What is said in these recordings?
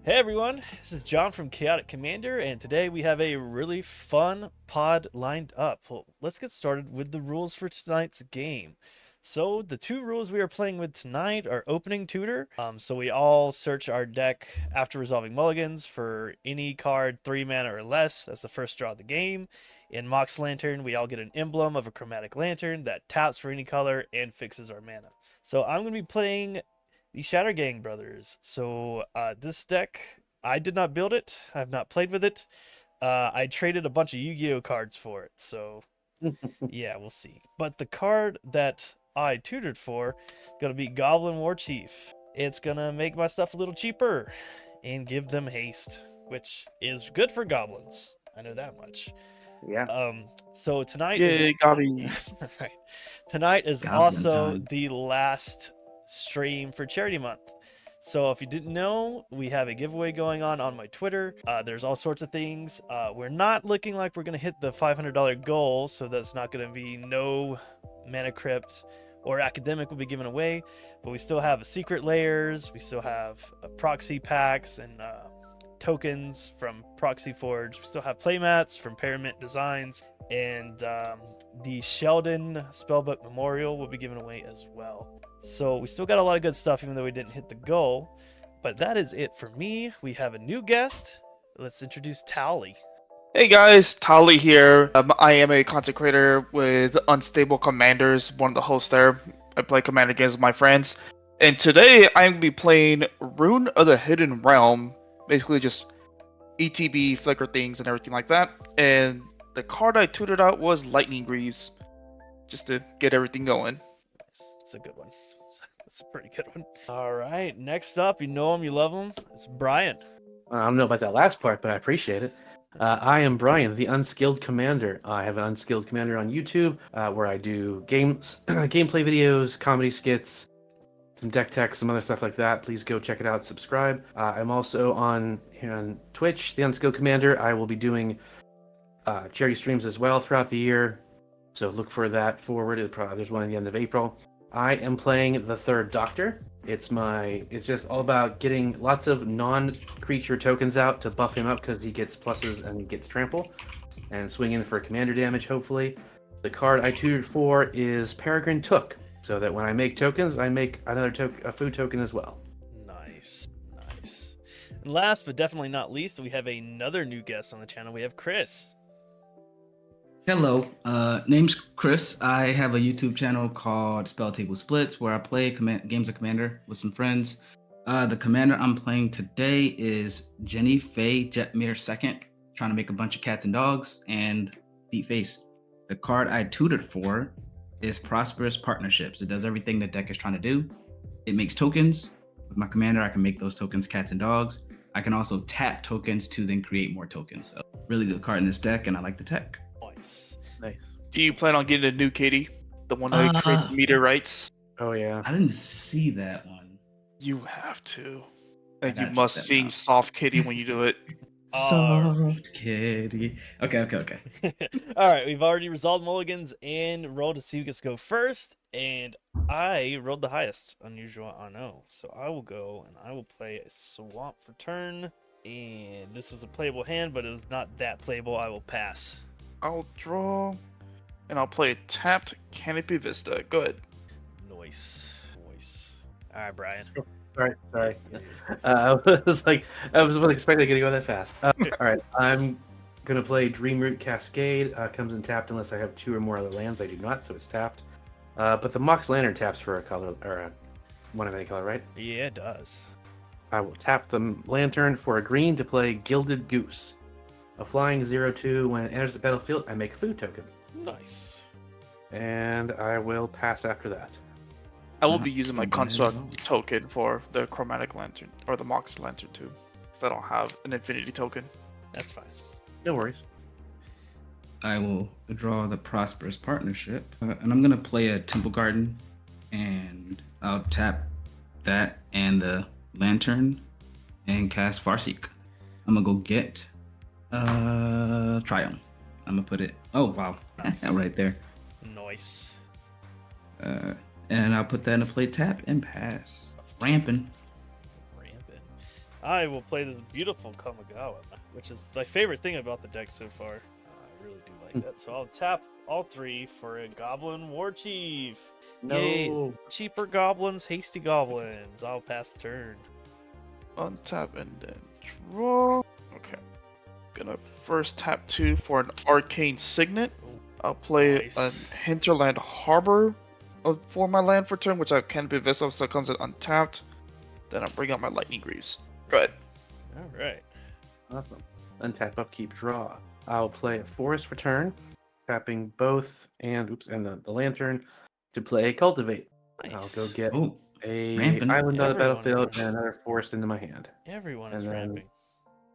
Hey everyone, this is John from Chaotic Commander, and today we have a really fun pod lined up. Well, let's get started with the rules for tonight's game. So, the two rules we are playing with tonight are opening tutor. So we all search our deck after resolving mulligans for any card 3 mana or less as the first draw of the game. In Mox Lantern, we all get an emblem of a chromatic lantern that taps for any color and fixes our mana. So I'm going to be playing the Shattergang Brothers. So this deck, I did not build it. I have not played with it. I traded a bunch of Yu-Gi-Oh cards for it. So yeah, we'll see. But the card that I tutored for gonna be Goblin War Chief. It's gonna make my stuff a little cheaper and give them haste, which is good for goblins. I know that much. Yeah. So tonight is Yay, gobbies. right. Tonight is Goblin also time. the last stream for Charity Month. So if you didn't know, we have a giveaway going on my Twitter. There's all sorts of things. We're not looking like we're gonna hit the $500 goal, so that's not gonna be no Mana Crypt or Academic will be given away. But we still have secret layers. We still have proxy packs and tokens from Proxy Forge. We still have playmats from Paramount Designs, and the Sheldon Spellbook Memorial will be given away as well. So we still got a lot of good stuff, even though we didn't hit the goal. But that is it for me. We have a new guest. Let's introduce Tally. Hey guys, Tali here. I am a content creator with Unstable Commanders, one of the hosts there. I play Commander games with my friends. And today I'm going to be playing Rune of the Hidden Realm. Basically just ETB, flicker things, and everything like that. And the card I tutored out was Lightning Greaves, just to get everything going. It's a good one. It's a pretty good one. All right, next up, you know him, you love him. It's Brian. I don't know about that last part, but I appreciate it. I am Brian, the Unskilled Commander. I have an Unskilled Commander on YouTube where I do games, gameplay videos, comedy skits, some deck tech, some other stuff like that. Please go check it out, subscribe. I'm also on Twitch, the Unskilled Commander. I will be doing charity streams as well throughout the year, so look for that forward. There's one at the end of April. I am playing the Third Doctor. It's just all about getting lots of non-creature tokens out to buff him up because he gets pluses and he gets trample, and swing in for commander damage, hopefully. The card I tutored for is Peregrine Took, so that when I make tokens, I make a food token as well. Nice. And last but definitely not least, we have another new guest on the channel. We have Chris. Hello, name's Chris. I have a YouTube channel called Spell Table Splits where I play games of Commander with some friends. The commander I'm playing today is Jenny Faye Jetmere II, trying to make a bunch of cats and dogs and beat face. The card I tutored for is Prosperous Partnerships. It does everything the deck is trying to do. It makes tokens. With my commander, I can make those tokens cats and dogs. I can also tap tokens to then create more tokens. So really good card in this deck, and I like the tech. Nice. Do you plan on getting a new kitty? The one that creates meteorites? Oh yeah. I didn't see that one. You have to. I And you gotta check must that sing out. Soft Kitty when you do it. Soft kitty. Okay. All right, we've already resolved mulligans and rolled to see who gets to go first, and I rolled the highest. Unusual, I know. So I will go and I will play a swamp for turn, and this was a playable hand, but it was not that playable. I will pass. I'll draw, and I'll play a tapped Canopy Vista. Go ahead. Noise. All right, Brian. Sorry. I wasn't expecting it to go that fast. All right, I'm gonna play Dreamroot Cascade. Comes in tapped unless I have 2 or more other lands. I do not, so it's tapped. But the Mox Lantern taps for a color or one of any color, right? Yeah, it does. I will tap the Lantern for a green to play Gilded Goose. A flying 0/2. When it enters the battlefield, I make a food token. Nice. And I will pass after that. I will be using my too bad. construct token for the chromatic lantern or the Mox lantern too, because I don't have an infinity token. That's fine. No worries. I will draw the Prosperous Partnership, and I'm gonna play a Temple Garden, and I'll tap that and the Lantern, and cast Farseek. I'm gonna go get Triumph. I'm gonna put it. Oh wow, Nice. right there. Nice. And I'll put that in a play tap and pass. Ramping. I will play this beautiful Kamigawa, which is my favorite thing about the deck so far. I really do like that. So I'll tap all 3 for a Goblin War Chief. Yay! No. Cheaper goblins, hasty goblins. I'll pass the turn. Untap and then draw. Okay. Gonna first tap 2 for an Arcane Signet. I'll play Nice. a Hinterland Harbor for my land for turn, which I can be Vessel, so it comes in untapped. Then I'll bring out my Lightning Greaves. Go ahead. All right. Awesome. Untap, upkeep, draw. I'll play a forest for turn, tapping both and the lantern to play a cultivate. Nice. I'll go get Oh, a ramping. island on the Everyone is battlefield ramping. and another forest into my hand. Everyone And is then- ramping.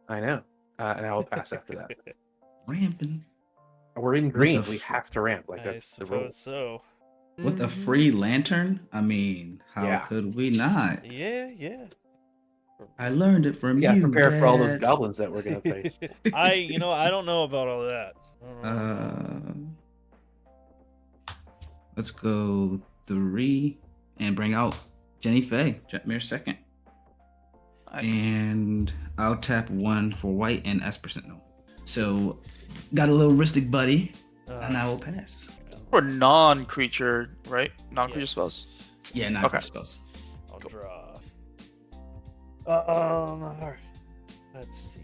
I know. And I will pass after that. ramping. We're in green. the We f- have to ramp. Like I that's the rule. suppose so. With a free lantern? I mean, how Yeah. could we not? Yeah. I learned it from Yeah, you, prepare for all those Dad. goblins that we're gonna face. I don't know about all that. I don't know. Let's go 3 and bring out Jenny Faye, Jetmere second. Nice. And I'll tap 1 for white and Esper Sentinel. So, got a little Ristic buddy, and I will pass. For non-creature, right? Non-creature spells. Yeah, not Okay. spells. I'll Cool. draw. Alright. Let's see.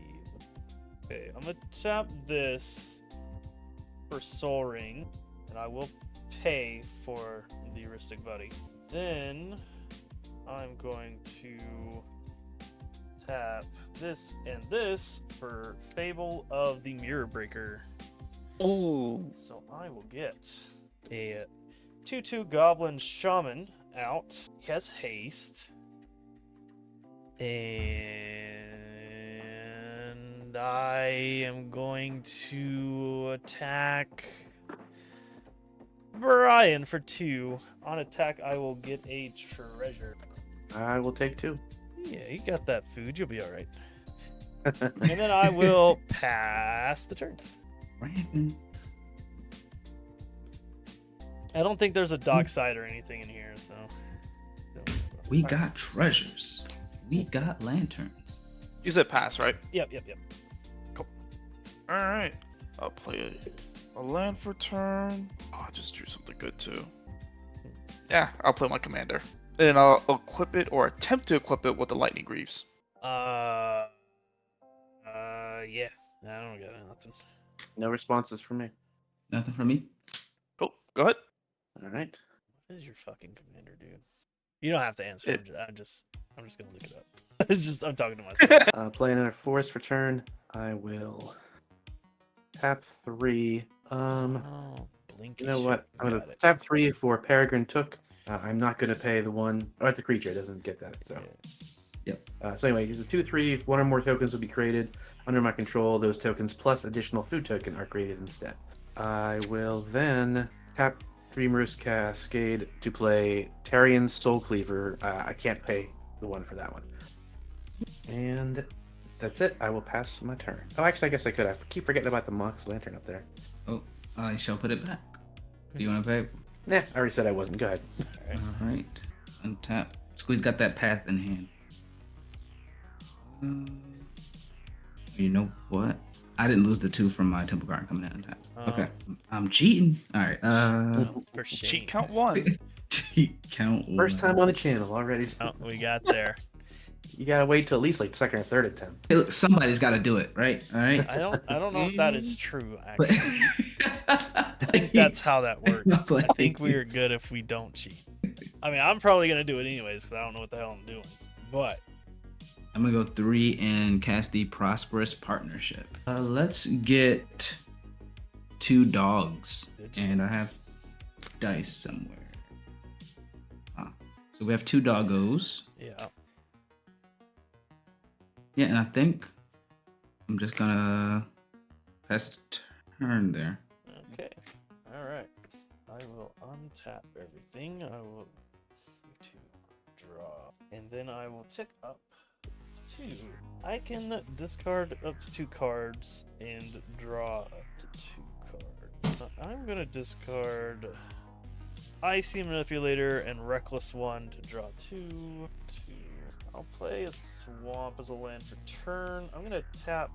Okay, I'm gonna tap this for Soul Ring, and I will pay for the Heuristic Buddy. Then I'm going to tap this and this for Fable of the Mirror Breaker. Oh. So I will get a 2/2 Goblin Shaman out. He has haste. And I am going to attack Brian for 2. On attack, I will get a treasure. I will take 2. Yeah, you got that food. You'll be all right. And then I will pass the turn. Ramping. I don't think there's a dockside or anything in here, so. We got treasures. We got lanterns. You said pass, right? Yep. Alright. I'll play a land for turn. Oh, I just drew something good too. Yeah, I'll play my commander. Then I'll equip it or attempt to equip it with the Lightning Greaves. Yeah. I don't got nothing. No responses from me. Nothing from me. Cool. Go ahead. All right. What is your fucking commander, dude? You don't have to answer. It- I'm just gonna look it up. I'm talking to myself. Play another forest for turn. I will tap 3. Blinky You know what? shit. I'm gonna Got it. tap 3 for Peregrine Took. I'm not gonna pay the one. Oh, it's a creature. It doesn't get that. So. Yeah. So anyway, he's a 2/3. If 1 or more tokens will be created under my control, those tokens plus additional food token are created instead. I will then tap Dreamer's Cascade to play Tarian's Soul Cleaver. I can't pay the 1 for that one. And that's it. I will pass my turn. Oh, actually, I guess I could. I keep forgetting about the Mox Lantern up there. Oh, I shall put it back. Do you want to pay? Nah, I already said I wasn't. Go ahead. All right. Untap. Squeeze got that path in hand. You know what? I didn't lose the 2 from my Temple Garden coming in untap. Okay. I'm cheating. All right. For shame. Cheat count 1. Cheat count. First time on the channel already. Oh, we got there. You gotta wait till at least like second or third attempt. Hey, look, somebody's got to do it, right? All right. I don't know if that is true. But- Actually, I think that's how that works. I think we are Please. good if we don't cheat. I mean, I'm probably gonna do it anyways because I don't know what the hell I'm doing. But I'm gonna go 3 and cast the Prosperous Partnership. Let's get 2 dogs, and I have dice somewhere. So we have 2 doggos. yeah. Yeah, and I think I'm just gonna pass turn there. Okay. All right. I will untap everything. I will to draw, and then I will tick up 2. I can discard up to 2 cards and draw up to 2 cards. I'm gonna discard Icy Manipulator and Reckless 1 to draw 2. I'll play a swamp as a land for turn. I'm gonna tap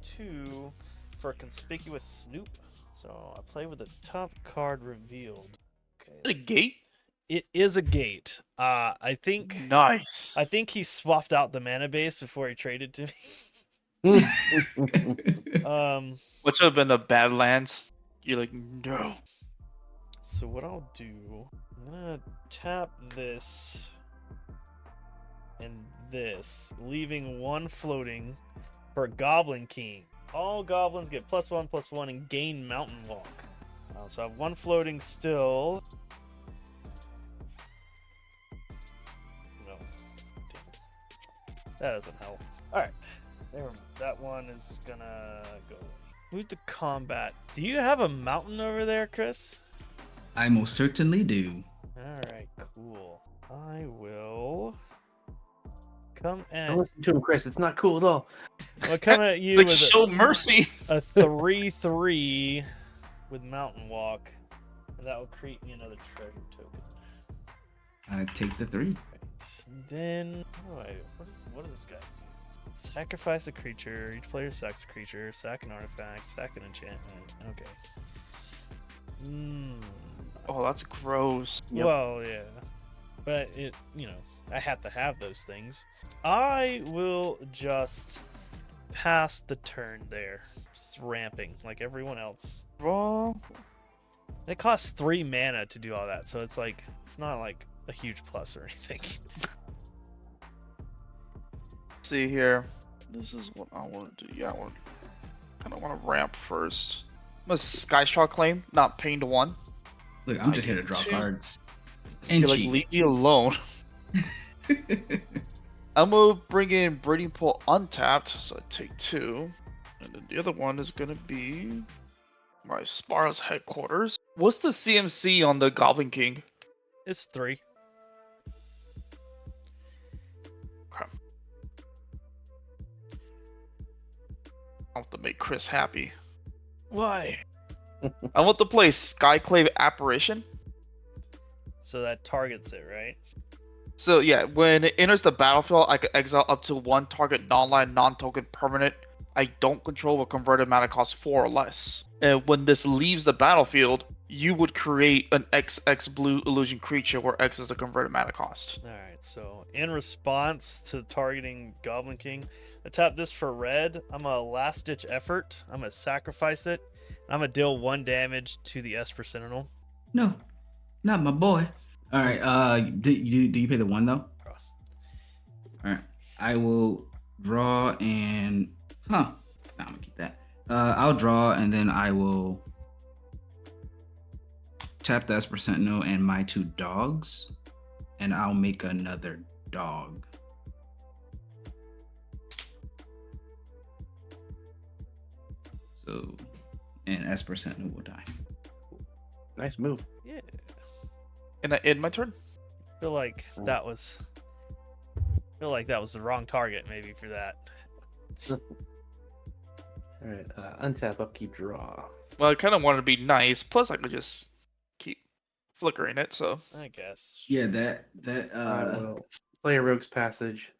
2 for a conspicuous snoop. So I play with the top card revealed. Is it a gate? It is a gate. I think Nice. he swapped out the mana base before he traded to me. Which would have been a Badlands. You're like, no. So what I'll do, I'm gonna tap this and this, leaving 1 floating for a Goblin King. All goblins get +1/+1 and gain Mountain Walk. So I have 1 floating still. No, that doesn't help. All right, that one is gonna go. Move to combat. Do you have a mountain over there, Chris? I most certainly do. All right, cool. I will come at. Don't listen to him, Chris. It's not cool at all. I'll come at you Like, with show mercy. a 3/3 with Mountain Walk, and that will create me another treasure token. I take the 3. Then, what does this guy do? Sacrifice a creature. Each player sacks a creature. Sack an artifact. Sack an enchantment. Okay. Oh, that's gross. Yep. Well, yeah. But I have to have those things. I will just pass the turn there. Just ramping like everyone else. Well, It costs 3 mana to do all that, so it's not like a huge plus or anything. see here. This is what I want to do. Yeah, I kind of want to ramp first. I'm a Skyshot claim, not paying to 1. Look, I'm I just here to take draw 2. cards. And You're like, cheat. leave me alone. I'm gonna bring in Breeding Pool untapped, so I take 2. And then the other one is gonna be my Spara's headquarters. What's the CMC on the Goblin King? It's 3. Okay. I want to make Chris happy. Why? I want to play Skyclave Apparition. So that targets it, right? So yeah, when it enters the battlefield, I can exile up to 1 target non-land, non-token permanent I don't control with converted mana cost 4 or less. And when this leaves the battlefield, you would create an XX blue illusion creature where X is the converted mana cost. Alright, so in response to targeting Goblin King, I tap this for red. I'm a last ditch effort. I'm gonna sacrifice it. I'm gonna deal 1 damage to the Esper Sentinel. No, not my boy. All right. Do you pay the 1 though? All right. I will draw and no, I'm gonna keep that. I'll draw and then I will tap the Esper Sentinel and my 2 dogs, and I'll make another dog. So, and Esper Sentinel will die. Nice move. Yeah. And I end my turn. Feel like that was the wrong target maybe for that. All right, untap, upkeep, draw. Well, I kind of wanted to be nice. Plus, I could just keep flickering it. So I guess. Yeah, that I will play a Rogue's Passage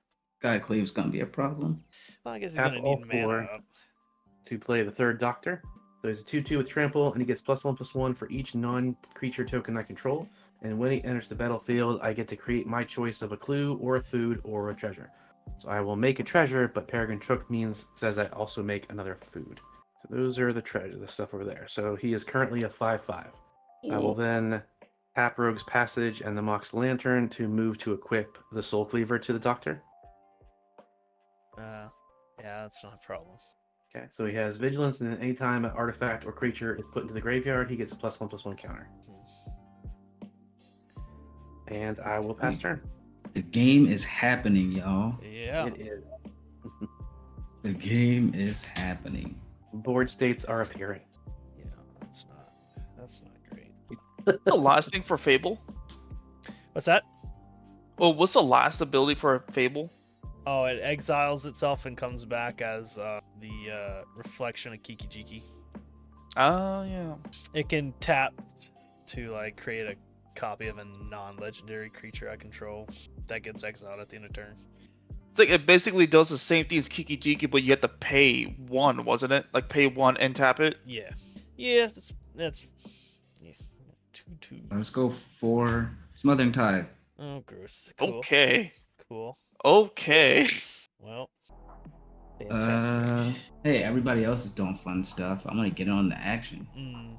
Skyclave's gonna be a problem. Well, I guess he's Tap gonna all need mana 4. up. to play the 3rd Doctor. So he's a 2/2 with trample, and he gets +1/+1 for each non-creature token I control. And when he enters the battlefield, I get to create my choice of a clue, or a food, or a treasure. So I will make a treasure, but Peregrine Took says I also make another food. So those are the treasure, the stuff over there. So he is currently a 5/5. I will then tap Rogue's Passage and the Mox Lantern to move to equip the Soul Cleaver to the Doctor. Yeah, that's not a problem. Okay, so he has Vigilance, and anytime an artifact or creature is put into the graveyard, he gets a +1/+1 counter. And I will pass turn. The game is happening, y'all. Yeah. It is. The game is happening. Board states are appearing. Yeah, that's not great. the last thing for Fable. What's that? Oh, what's the last ability for Fable? Oh, it exiles itself and comes back as the reflection of Kiki Jiki. Oh, yeah. It can tap to like create a copy of a non-legendary creature I control that gets exiled at the end of turn. It's like it basically does the same thing as Kiki Jiki, but you have to pay 1, wasn't it? Like pay 1 and tap it. Yeah. Yeah, that's yeah. 2-2. Let's go for Smothering Tide. Oh, gross. Cool. Okay. Cool. Okay. Well, fantastic. Hey, everybody else is doing fun stuff. I'm gonna get on the action.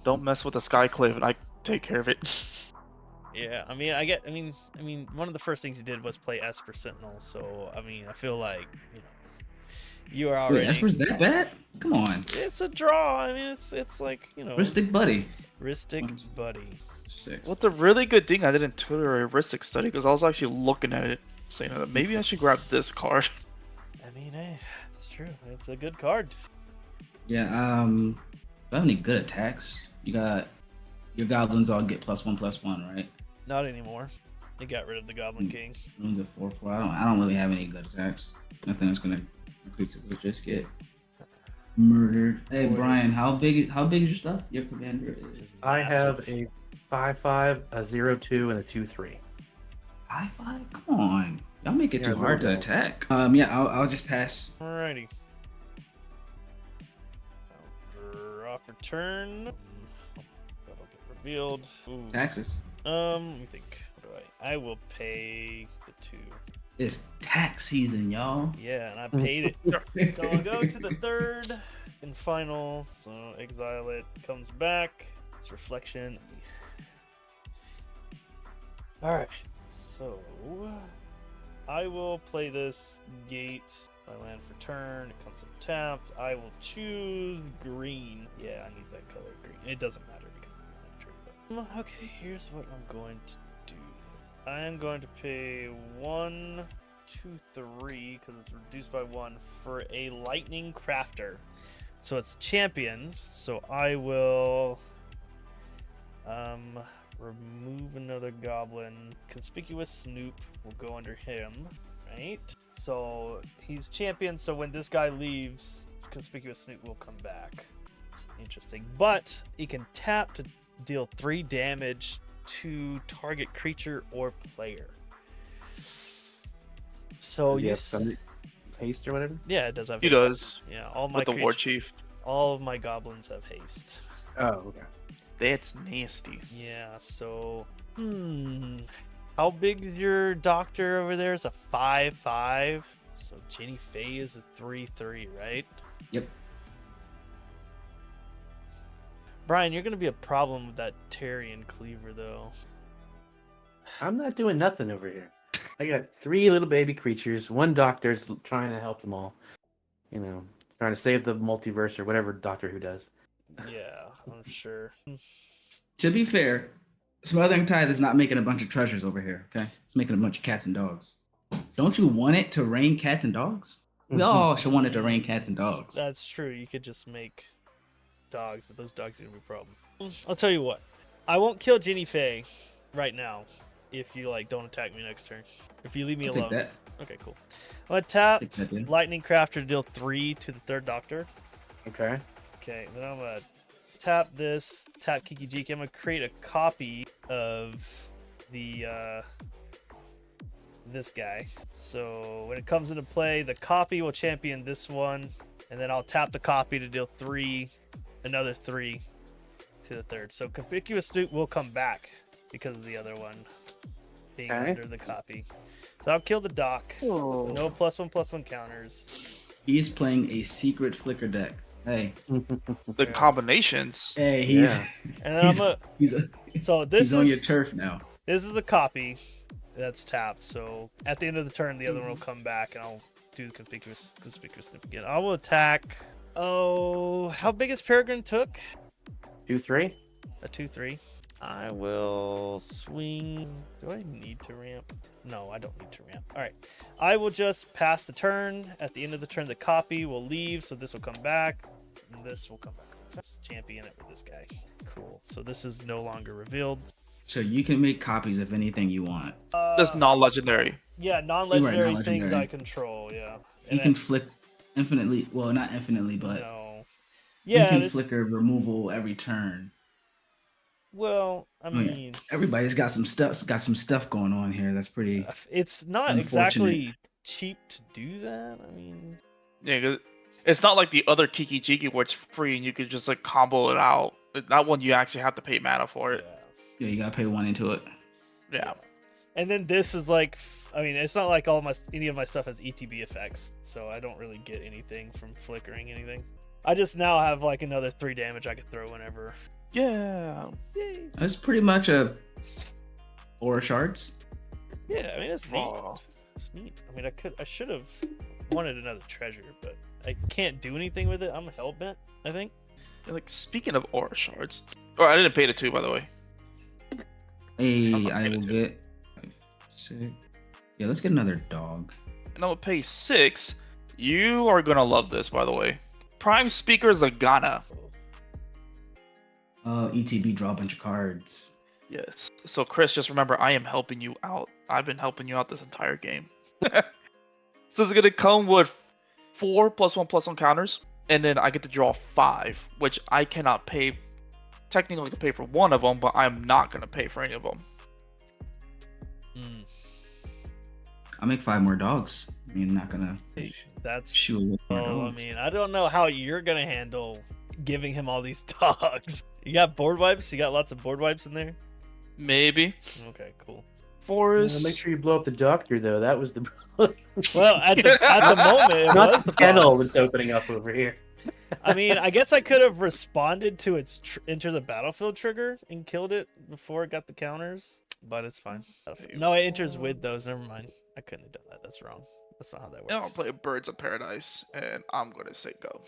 Don't mess with the Skyclave, and I take care of it. Yeah, I mean, one of the first things you did was play Esper Sentinel, so I mean, I feel like you are already. Wait, Esper's that bad? Come on. It's a draw. I mean, it's like Ristic Buddy. Ristic Buddy. 6. What's a really good thing I didn't Twitter a heuristic study because I was actually looking at it, saying that maybe I should grab this card. I mean, hey, it's true. It's a good card. Yeah, do you have any good attacks? You got your goblins all get +1/+1, right? Not anymore. They got rid of the Goblin King. Runes at 4/4. I don't really have any good attacks. Nothing that's gonna increase it. Just get murdered. Hey Brian, how big is your stuff? Your commander is I have a 5/5, a 0/2, and a 2/3. 5/5. Come on, y'all make it Yeah, too hard to little. attack. Yeah, I'll just pass. Alrighty. I'll draw for turn. That'll get revealed. Ooh. Taxes. Let me think. What do I will pay the 2. It's tax season, y'all. Yeah, and I paid it. So I'll go to the 3rd and final. So exile it. Comes back. It's reflection. Alright. So I will play this gate. I land for turn. It comes untapped. I will choose green. Yeah, I need that color green. It doesn't matter because it's the trade. But okay, here's what I'm going to do. I am going to pay 1, 2, 3 because it's reduced by 1 for a lightning crafter. So it's champion. So I will remove another goblin. Conspicuous Snoop will go under him, right? So he's champion, so when this guy leaves, Conspicuous Snoop will come back. It's interesting. But he can tap to deal 3 damage to target creature or player. So Does he have some haste or whatever? yeah, it does have He haste. does. Yeah, all my With the War creature- Chief. all of my goblins have haste. Oh, okay. That's nasty. Yeah, so how big is your doctor over there? Is a 5/5. So Jenny Faye is a 3/3, right? Yep. Brian, you're gonna be a problem with that Tyrion cleaver though. I'm not doing nothing over here. I got 3 little baby creatures. 1 doctor's trying to help them all. You know, trying to save the multiverse or whatever Doctor Who does. Yeah, I'm sure. To be fair, Smothering Tide is not making a bunch of treasures over here. Okay, it's making a bunch of cats and dogs. Don't you want it to rain cats and dogs? We all should want it to rain cats and dogs. That's true. You could just make dogs, but those dogs are gonna be a problem. I'll tell you what. I won't kill Jenny Faye right now if you don't attack me next turn. If you leave me I'll alone. take that. Okay, cool. I'm gonna tap Take that, dude. Lightning Crafter to deal 3 to the 3rd Doctor. Okay. Okay, then I'm gonna tap this, tap Kiki Jiki. I'm gonna create a copy of the this guy. So when it comes into play, the copy will champion this one, and then I'll tap the copy to deal 3, another 3 to the 3rd. So Conspicuous Snoop will come back because of the other one being Okay. under the copy. So I'll kill the doc. Oh. No +1/+1 counters. He's playing a secret flicker deck. Hey, The combinations. hey, he's Yeah. And then he's, I'm gonna. he's, So this he's on your is turf now. this is the copy that's tapped. So at the end of the turn, the other one will come back, and I'll do conspicuous Snoop again. I will attack. Oh, how big is Peregrine took? 2/3. A 2/3. I will swing. Do I need to ramp? No, I don't need to ramp. All right. I will just pass the turn. At the end of the turn, the copy will leave, so this will come back, and this will come back. Let's champion it with this guy. Cool. So this is no longer revealed. So you can make copies of anything you want. That's non-legendary. Yeah, non-legendary non-legendary. things I control. Yeah. You And can then- flick infinitely. Well, not infinitely, but No. you Yeah. can It's, flicker removal every turn. well, I Oh, yeah. mean, Everybody's got some stuff. Got some stuff going on here. That's pretty. it's not Unfortunate. exactly cheap to do that. I mean, Yeah, 'cause it's not like the other Kiki Jiki where it's free and you could just like combo it out. That one you actually have to pay mana for it. Yeah, you gotta pay one into it. Yeah. And then this is like, I mean, it's not like any of my stuff has ETB effects, so I don't really get anything from flickering anything. I just now have like another 3 damage I could throw whenever. Yeah. Yay! That's pretty much a aura shards. Yeah, I mean it's neat. Oh. It's neat. I mean, I should have wanted another treasure, but I can't do anything with it. I'm hellbent, I think. Like speaking of aura shards. Oh, I didn't pay the 2 by the way. Hey, I'm not I paying will it to. get 6. Yeah, let's get another dog. And I'm gonna pay 6. You are gonna love this, by the way. Prime Speaker Zagana. ETB, draw a bunch of cards. Yes. So Chris, just remember I am helping you out. I've been helping you out this entire game. So it's gonna come with 4 +1/+1 counters, and then I get to draw 5, which I cannot pay. Technically, I can pay for one of them, but I'm not gonna pay for any of them. Mm, I'll make 5 more dogs. I mean, not gonna that's. shoot with more Oh, I dogs. mean, I don't know how you're gonna handle giving him all these dogs. You got board wipes? You got lots of board wipes in there? Maybe. Okay, cool. Forest. Make sure you blow up the doctor, though. That was the Well, at the moment, it not was the the kennel problem. that's opening up over here. I mean, I guess I could have responded to its enter the battlefield trigger and killed it before it got the counters, but it's fine. No, it enters with those. Never mind. I couldn't have done that. That's wrong. That's not how that And I'll works. play Birds of Paradise, and I'm gonna say go.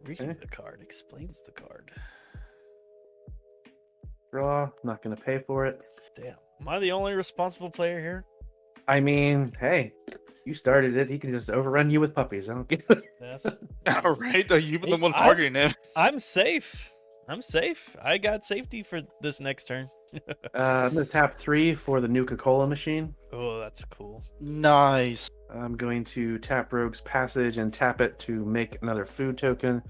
Reading Okay. the card explains the card. Draw. Not going to pay for it. Damn. Am I the only responsible player here? I mean, hey, you started it. He can just overrun you with puppies. I don't get it. Yes. All right, you've been the Hey, one targeting him. I'm safe. I'm safe. I got safety for this next turn. I'm going to tap 3 for the new Coca-Cola machine. Oh, that's cool. Nice. I'm going to tap Rogue's Passage and tap it to make another food token,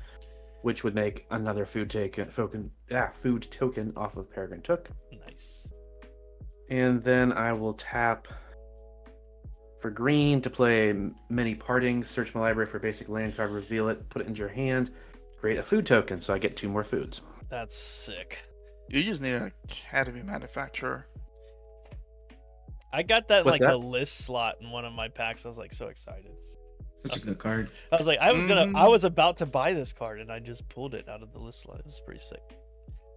which would make another food token off of Peregrine Took. Nice. And then I will tap for green to play Many Partings, search my library for a basic land card, reveal it, put it into your hand, create a food token, so I get 2 more foods. That's sick. You just need an Academy manufacturer. I got that in What's like that? the list slot in one of my packs. I was like so excited. Such a good card. I was like, I was about to buy this card and I just pulled it out of the list slot. It was pretty sick.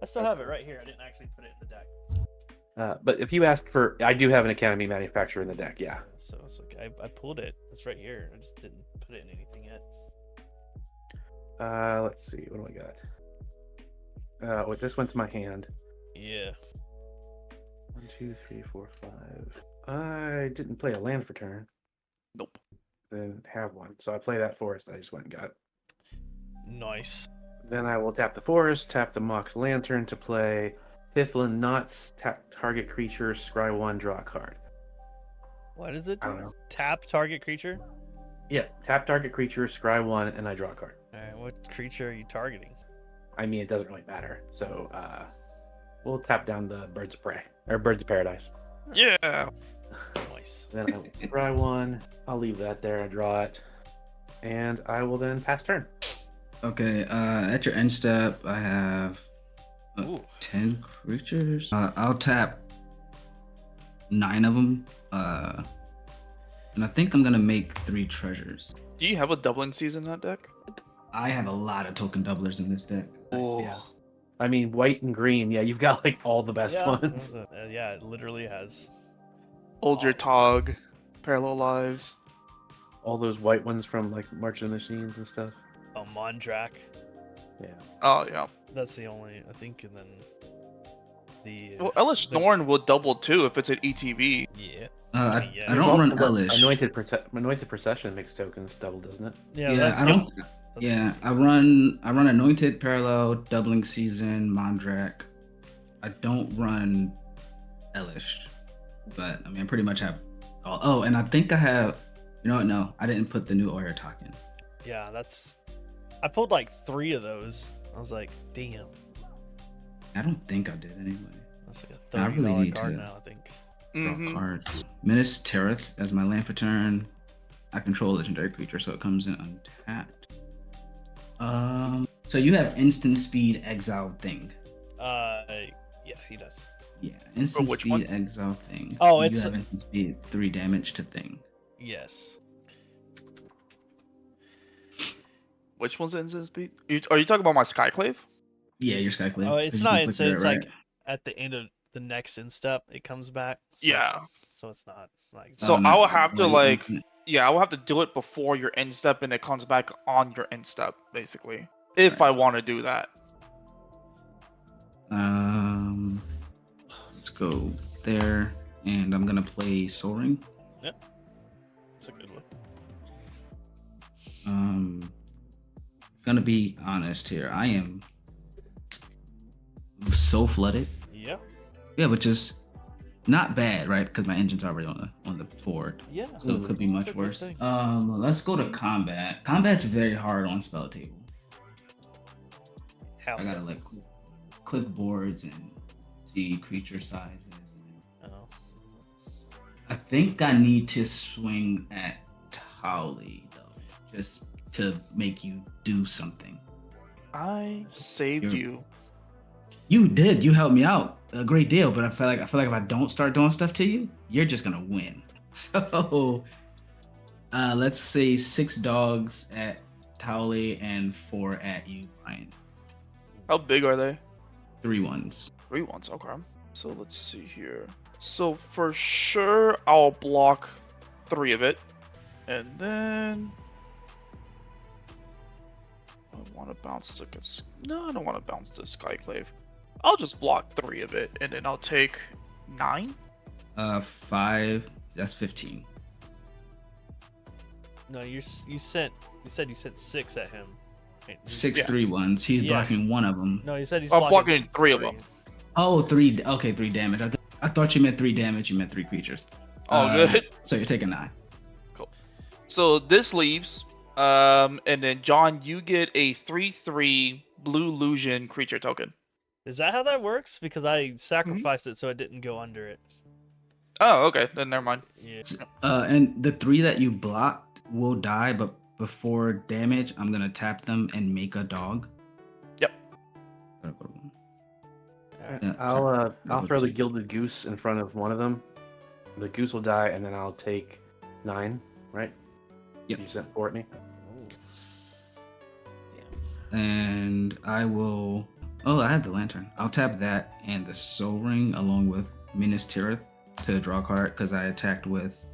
I still have it right here. I didn't actually put it in the deck. But if you asked for, I do have an Academy manufacturer in the deck, yeah. So it's okay. I pulled it. It's right here. I just didn't put it in anything yet. Let's see, what do I got? Wait, this went to my hand. Yeah. 1, 2, 3, 4, 5. I didn't play a land for turn. Nope. Didn't have one, so I play that forest I just went and got. Nice. Then I will tap the forest, tap the Mox Lantern to play Pithlin Knots, tap target creature, scry 1, draw a card. What does it I don't do? know. Tap target creature? Yeah, tap target creature, scry 1, and I draw a card. Alright, what creature are you targeting? I mean, it doesn't really matter. So, we'll tap down the Birds of Prey, or Birds of Paradise. Yeah. Nice. Then I will scry 1, I'll leave that there, I draw it, and I will then pass turn. Okay, at your end step, I have Ooh. 10 creatures. I'll tap 9 of them. And I think I'm gonna make 3 treasures. Do you have a doubling season in that deck? I have a lot of token doublers in this deck. Oh. yeah. I mean, white and green, yeah, you've got like all the best Yeah, ones. yeah, it literally has. Hold your Tog, Parallel Lives. All those white ones from like March of the Machines and stuff. A Mondrak. Yeah. Oh yeah. That's the only, I think, and then the. Well, Elish Norn will double too if it's an ETB. Yeah. I There's don't run also the Elish. Anointed Procession makes tokens double, doesn't it? Yeah, Yeah, that's I don't. that's- Yeah, I run Anointed, Parallel, Doubling Season, Mondrak. I don't run Elish, but I mean, I pretty much have all. Oh, and I think I have. You know what? No, I didn't put the new Oyer token. Yeah, that's. I pulled like 3 of those. I was like, damn. I don't think I did anyway. That's like a I really $30 need card to- now, I think. Draw Mhm. cards. Menace Terrath as my land for turn. I control a legendary creature, so it comes in untapped. So you have instant speed exile thing. Yeah, he does. Yeah, instant which speed one? exile thing. Oh, you it's have instant speed 3 damage to thing. yes. Which one's instant speed? Are you talking about my Skyclave? Yeah, your Skyclave. Oh, 'cause it's you can not. click It's right? like at the end of the next instep, it comes back. So Yeah. so it's not like So I not will have to right like, instant. yeah, I will have to do it before your end step, and it comes back on your end step, basically. If I Right. want to do that. Let's go there, and I'm gonna play Soul Ring. it's a good one. Gonna be honest here. I am so flooded. Yeah. Yeah, which is not bad, right? Because my engine's already on the board, Yeah. so it could be It's much a good worse. thing. Let's go to combat. Combat's very hard on spell table. How I so? gotta like click boards and see creature sizes. Oh. I think I need to swing at Towley though, just to make you do something. I saved You're- you. You did. You helped me out a great deal, but I feel like if I don't start doing stuff to you, you're just gonna win. So, let's say 6 dogs at Towley and 4 at you, Brian. How big are they? 3 ones. 3 ones, okay. So let's see here. So for sure, I'll block 3 of it. And then... I want to bounce the... No, I don't want to bounce the Skyclave. I'll just block 3 of it, and then I'll take 9? 5. That's 15. No, you said you sent 6 at him. Right? 6 Yeah. 3 ones. He's Yeah. blocking one of them. No, you said he's I'm blocking blocking 3 of them. Oh, 3. Okay, 3 damage. I thought you meant 3 damage. You meant 3 creatures. Oh, good. So you're taking 9. So this leaves, and then John, you get a 3/3 blue illusion creature token. Is that how that works? Because I sacrificed it so it didn't go under it. Oh, okay. Then never mind. Yeah. And the 3 that you blocked will die, but before damage, I'm gonna tap them and make a dog. Yep. Yeah, I'll throw the gilded goose in front of one of them. The goose will die, and then I'll take 9. Right? Yep. You sent 4 at me. And I will. Oh, I have the lantern. I'll tap that and the Soul Ring along with Minas Tirith to draw a card because I attacked with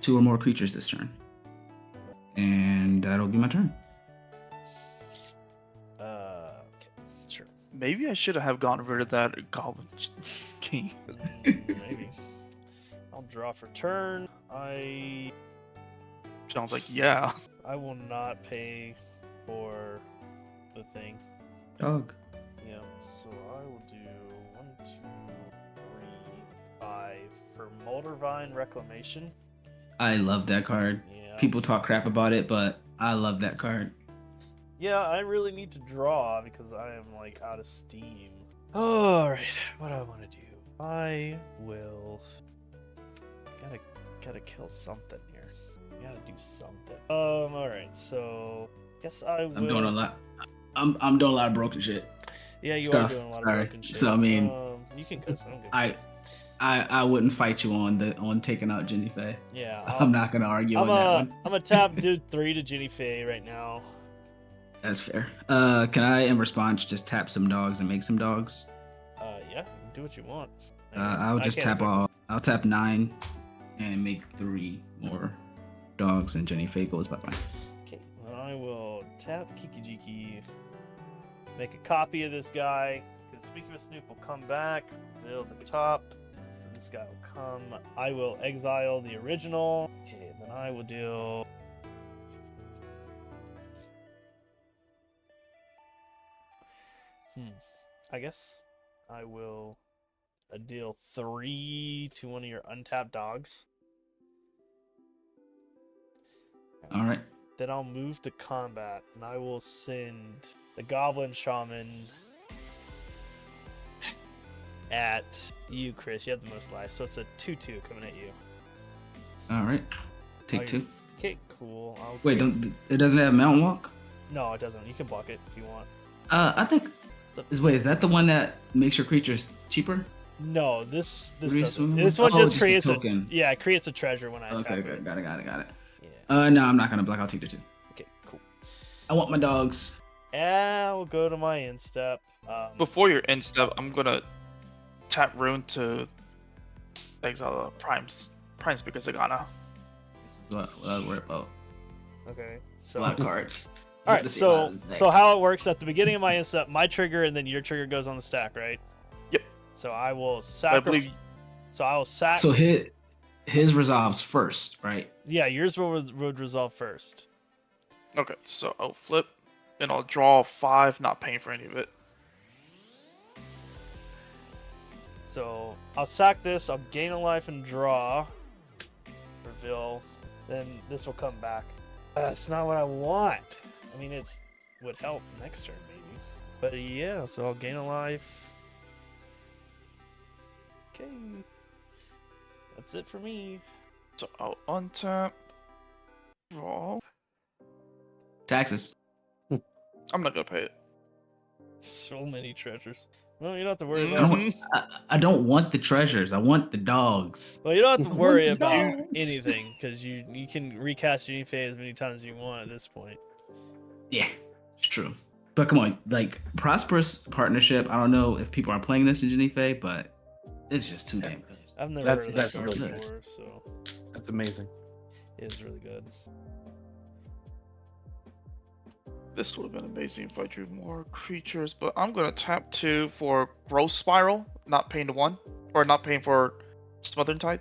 2 or more creatures this turn. And that'll be my turn. Okay. Sure. Maybe I should have gotten rid of that goblin key. Maybe. I'll draw for turn. I Sounds like, yeah. will not pay for the thing. Dog. Yeah. So I will do 1, 2, 3, 5 for Moldervine Reclamation. I love that card. Yeah. People talk crap about it, but I love that card. Yeah, I really need to draw because I am like out of steam. Alright, what do I want to do? I will gotta kill something here. Gotta do something. Alright, so guess I will. I'm doing a lot. I'm doing a lot of broken shit. Yeah, you stuff. are doing a lot Sorry. of broken shit. So, I mean, you can cuss. I don't give a I wouldn't fight you on taking out Jenny Faye. Yeah, I'm not gonna argue on that one. I'm gonna tap dude 3 to Jenny Faye right now. That's fair. Can I, in response, just tap some dogs and make some dogs? Yeah, you can do what you want. I guess. I'll I just can't tap affect all. I'll tap 9 and make 3 more dogs, and Jenny Faye goes bye bye. Okay, well, I will tap Kikijiki, make a copy of this guy. Conspicuous Snoop will come back, fill the top. So this guy will come. I will exile the original. Okay, then I will do. I guess I will deal 3 to one of your untapped dogs. All right. Then I'll move to combat, and I will send the Goblin Shaman at you, Chris. You have the most life, so it's a 2/2 coming at you. All right. Take you- 2. Okay, cool. Wait, it doesn't have Mountain Walk? No, it doesn't. You can block it if you want. I think. So- Is that the one that makes your creatures cheaper? No, this Three doesn't. swimming This ones? one Oh, just just a creates a token. yeah, it creates a treasure when I attack Okay, it. good. Got it. Yeah. No, I'm not gonna block. I'll take the 2. Okay, cool. I want my dogs. And we'll go to my instep. Before your end step, I'm gonna tap Rune to exile the Primes because of Ghana. This is what I was worried about. Okay. A So lot of cards. all Get right. to see a lot So of this so deck. how it works at the beginning of my instep, my trigger and then your trigger goes on the stack, right? Yep. So I will I sacrifice. believe So I will sack. So his resolves first, right? Yeah, yours would resolve first. okay, so I'll flip and I'll draw 5, not paying for any of it. So I'll sack this. I'll gain a life and draw. Reveal. Then this will come back. That's not what I want. I mean, it's would help next turn maybe. But yeah, so I'll gain a life. Okay. That's it for me. So I'll untap, draw. Taxes. I'm not gonna pay it. So many treasures. Well, you don't have to worry I about. Mhm. I don't want the treasures. I want the dogs. Well, you don't have to worry about Dogs. anything because you can recast Unifei as many times as you want at this point. Yeah, it's true. But come on, like Prosperous Partnership. I don't know if people are playing this in Genifei, but it's just too damn good. I've never That's- heard of that's this card really good. before, so That's amazing. it is really good. This would have been amazing if I drew more creatures, but I'm gonna tap 2 for Growth Spiral, not paying to 1, or not paying for Smothering Tide.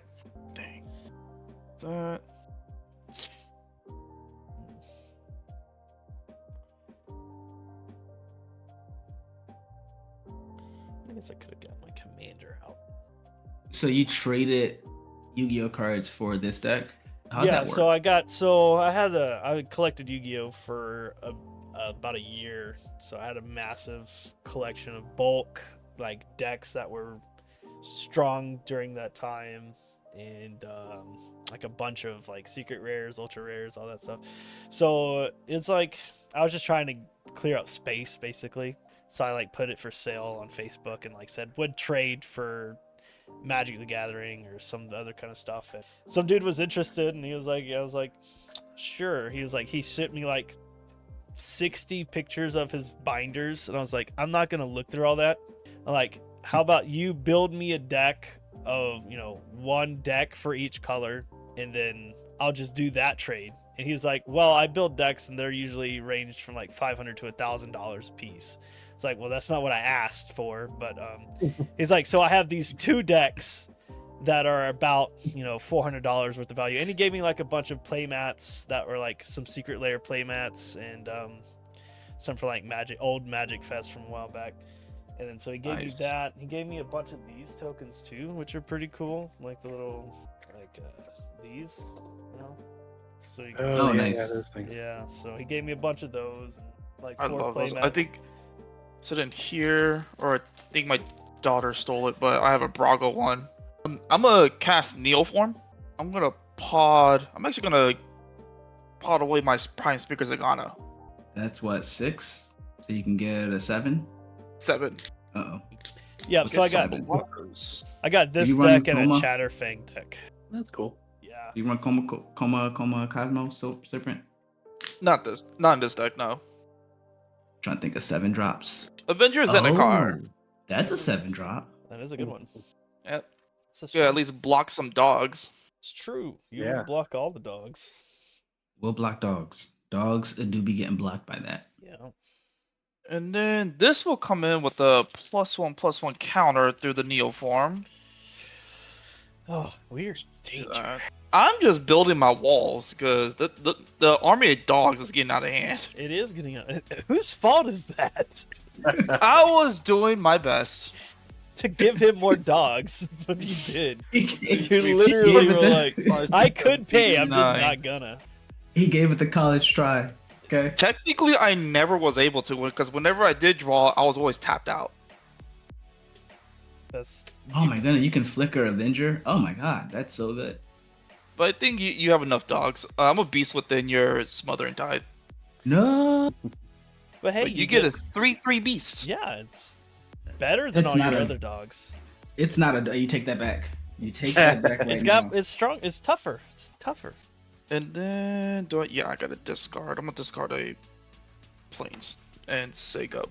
Dang. That. I guess I could have got my commander out. So you traded Yu-Gi-Oh cards for this deck? How'd Yeah, that work? so I collected Yu-Gi-Oh for about a year. So I had a massive collection of bulk like decks that were strong during that time, and like a bunch of like secret rares, ultra rares, all that stuff. So it's like I was just trying to clear out space basically. So I like put it for sale on Facebook and like said would trade for Magic the Gathering or some other kind of stuff. And some dude was interested and he was like, I was like, sure. He was like, he sent me like 60 pictures of his binders. And I was like, I'm not going to look through all that. I'm like, how about you build me a deck of, one deck for each color and then I'll just do that trade. And he's like, well, I build decks and they're usually ranged from like $500 to $1,000 a piece. It's like, well, that's not what I asked for, but he's like, so I have these 2 decks that are about $400 worth of value, and he gave me like a bunch of playmats that were like some secret layer playmats and some for like old Magic Fest from a while back, and then so he gave me Nice. that. He gave me a bunch of these tokens too, which are pretty cool, like the little these, so you can, Oh, yeah, nice. Yeah, those things. yeah. So he gave me a bunch of those, and like I 4 love those. I playmats. think sit in here, or I think my daughter stole it, but I have a Brago one. I'm gonna cast Neoform. I'm gonna pod. I'm actually gonna pod away my Prime Speakers of Ghana. That's what, 6? So you can get a 7? 7. Uh-oh. Yeah, Okay, so I got seven. blockers. this you run deck and a Coma? Chatterfang deck. That's cool. Yeah. Do you run Coma Cosmo Serpent? Not in this deck, no. Trying to think of 7 drops. Avenger Zendikar. That's a 7 drop. That is a good one. Yeah, It's a yeah, at shame. least block some dogs. It's true. You Yeah. would block all the dogs. We'll block dogs. Dogs do be getting blocked by that. Yeah. And then this will come in with a +1/+1 counter through the Neoform. Oh, weird. Danger. I'm just building my walls because the army of dogs is getting out of hand. It is getting out. Whose fault is that? I was doing my best. To give him more dogs. That's what you did. He You literally gave were it like, I could pay, I'm just 9. not gonna. he gave it the college try. Okay. Technically, I never was able to because whenever I did draw, I was always tapped out. That's Oh my goodness, you can flicker Avenger. Oh my god, that's so good. But I think you have enough dogs. I'm a beast within your smother and tide. No, But hey, But you get a 3/3 beast. yeah, it's better than It's all your not a- other dogs. it's not a. You take that back. You take that back right now. It's strong. It's tougher. It's tougher. And then yeah, I gotta discard. I'm gonna discard a plains and say go.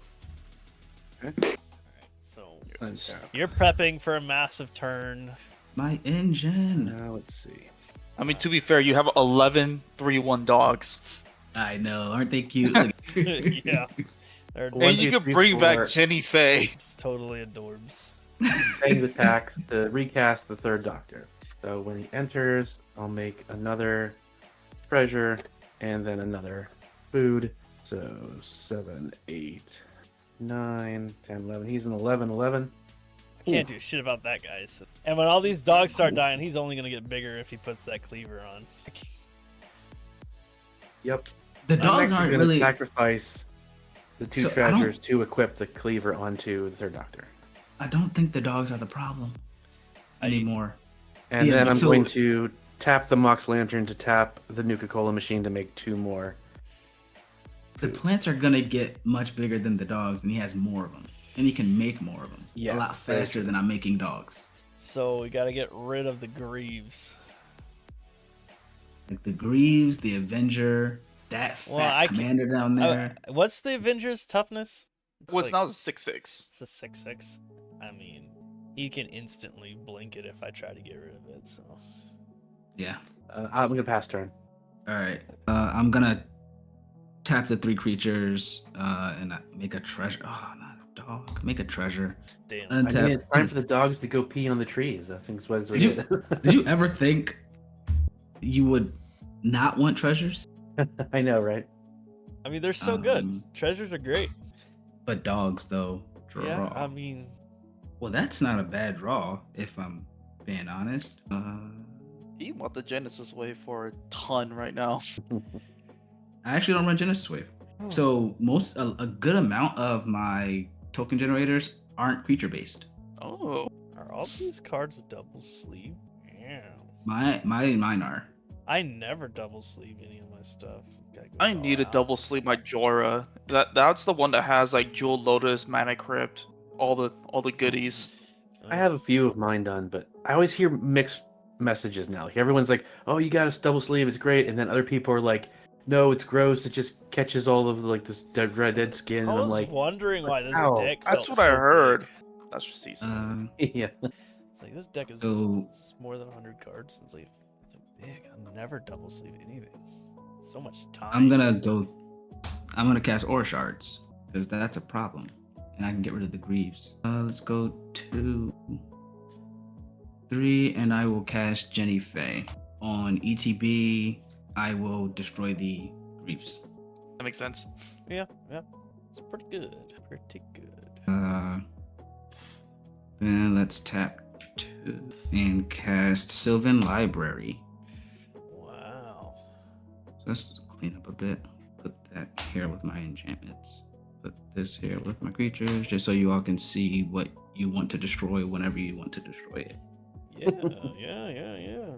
So Untap. you're prepping for a massive turn. My engine. Now let's see. I mean, to be fair, you have 11 3/1 dogs. I know, aren't they cute? Look. Yeah, they're One, And you two, can three, bring back four. Jenny Faye. just totally adorbs. Paying the tax to recast the third Doctor. So when he enters, I'll make another treasure and then another food. So 7, 8, 9, 10, 11. He's an 11, 11. I can't do shit about that, guys. And when all these dogs start dying, he's only gonna get bigger if he puts that cleaver on. Yep. The I'm dogs actually aren't gonna really. sacrifice the two So, I don't- treasures to equip the cleaver onto the third Doctor. I don't think the dogs are the problem anymore. And Yeah, then I'm so- going to tap the Mox Lantern to tap the Nuka-Cola machine to make 2 more. The plants are gonna get much bigger than the dogs, and he has more of them, and he can make more of them Yes, a lot very faster true. than I'm making dogs. So we gotta get rid of the Greaves. Like the Greaves, the Avenger, that fat Well, I can- commander down there. What's the Avengers' toughness? What's like- now is a 6/6. It's a 6/6. I mean, he can instantly blink it if I try to get rid of it. So Yeah. I'm going to pass turn. All right. I'm gonna tap the 3 creatures and make a treasure. Oh, not a dog. Make a treasure. damn. I mean, Untap. it's time for the dogs to go pee on the trees. I think that's what Did you- it is. Did you ever think you would not want treasures? I know, right? I mean, they're so good. Um, Treasures are great. But dogs, though. Draw. Yeah, I mean, Well, that's not a bad draw, if I'm being honest. You want the Genesis Wave for a ton right now. I actually don't run Genesis Wave. Hmm. So a good amount of my token generators aren't creature based. Oh. are all these cards double sleeve? Yeah. Mine are. I never double sleeve any of my stuff. This guy goes I all need to out. double sleep my Jorah. That's the one that has like Jewel Lotus, Mana Crypt, all the goodies. I have a few of mine done, but I always hear mixed messages now. Like everyone's like, "Oh, you got a double sleeve, it's great," and then other people are like, "No, it's gross. It just catches all of like this dead skin." I And I'm was like, wondering why this Ow. deck. That's felt what I so heard. big. That's just season. "Yeah." It's like this deck is So it's more than 100 cards. It's like so big. I never double sleeve anything. So much time. I'm gonna cast Aura Shards because that's a problem, and I can get rid of the Greaves. Let's go 2, 3, and I will cast Jenny Faye on ETB. I will destroy the Greaves. That makes sense. Yeah. It's pretty good. Pretty good. Then let's tap 2 and cast Sylvan Library. Wow. So let's clean up a bit. Put that here with my enchantments. Put this here with my creatures, just so you all can see what you want to destroy whenever you want to destroy it. Yeah.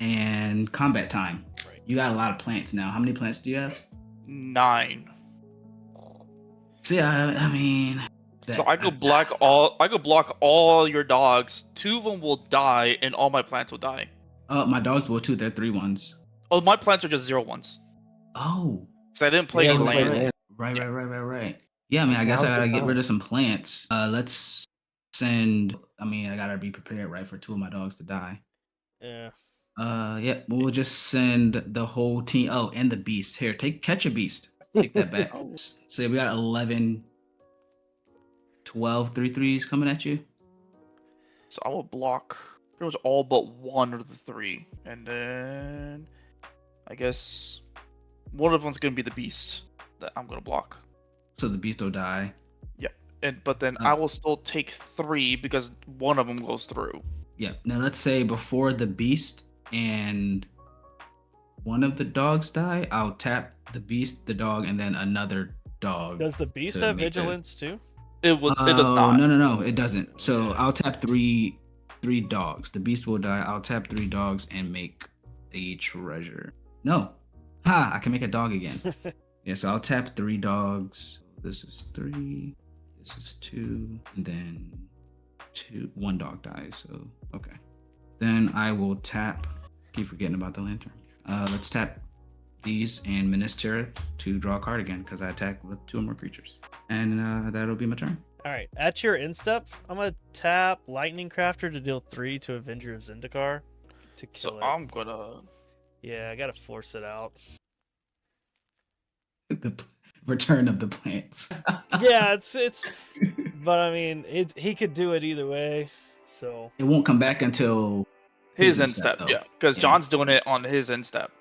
And combat time. Right. You got a lot of plants now. How many plants do you have? 9. See, I mean. So I could block all your dogs. 2 of them will die, and all my plants will die. My dogs will too. They're 3/1s. Oh, my plants are just 0/1s. Oh. So I didn't play Yeah, any we played lands. land. Right. Yeah, I mean, I guess I Now's the gotta get rid time. of some plants. Let's send. I mean, I gotta be prepared, right, for 2 of my dogs to die. Yeah. Yeah, we'll just send the whole team. Oh, and the beast. Here, catch a beast. Take that back. So yeah, we got 11, 12 3/3s coming at you. So I will block pretty much all but 1 of the 3. And then I guess one of them's gonna be the beast that I'm gonna block. So the beast will die. But then Oh. I will still take 3 because one of them goes through. Yeah. Now let's say before the beast and one of the dogs die, I'll tap the beast, the dog, and then another dog. Does the beast to have make the- vigilance too? It does Oh, not. No, it doesn't. So I'll tap 3 3 dogs. The beast will die. I'll tap 3 dogs and make a treasure. No. Ha! I can make a dog again. Yeah, so I'll tap 3 dogs. This is 3. This is 2. And then 1 dog dies. So, okay. Then I will tap. Keep forgetting about the lantern. Let's tap these and Minas Tirith to draw a card again because I attack with 2 or more creatures. And that'll be my turn. All right, at your end step, I'm gonna tap Lightning Crafter to deal 3 to Avenger of Zendikar to kill So it. I'm gonna. Yeah, I gotta force it out. The return of the plants. Yeah, it's. But I mean, he could do it either way. So It won't come back until His end end step, though. yeah. Because Yeah. John's doing it on his end step.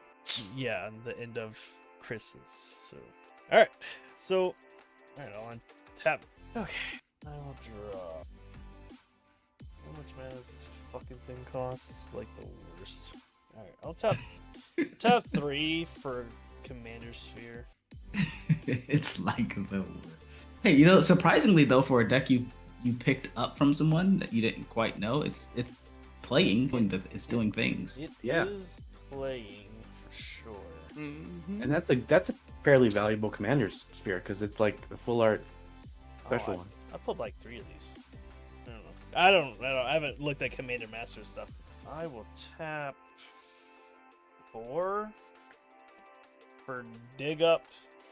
yeah, the end of Chris's. So all right, so all right, I'll untap. Okay, I'll draw. How much mana does this fucking thing cost? It's like the worst. All right, I'll tap 3 for Commander Sphere. It's like the worst. Hey, you know, surprisingly though, for a deck you picked up from someone that you didn't quite know, it's playing when it's doing things. It Yeah. is playing for sure. Mm-hmm. And that's a fairly valuable commander's sphere because it's like a full art special Oh, one. I pulled like 3 of these. I don't know. I haven't looked at Commander Master stuff. I will tap 4 for dig up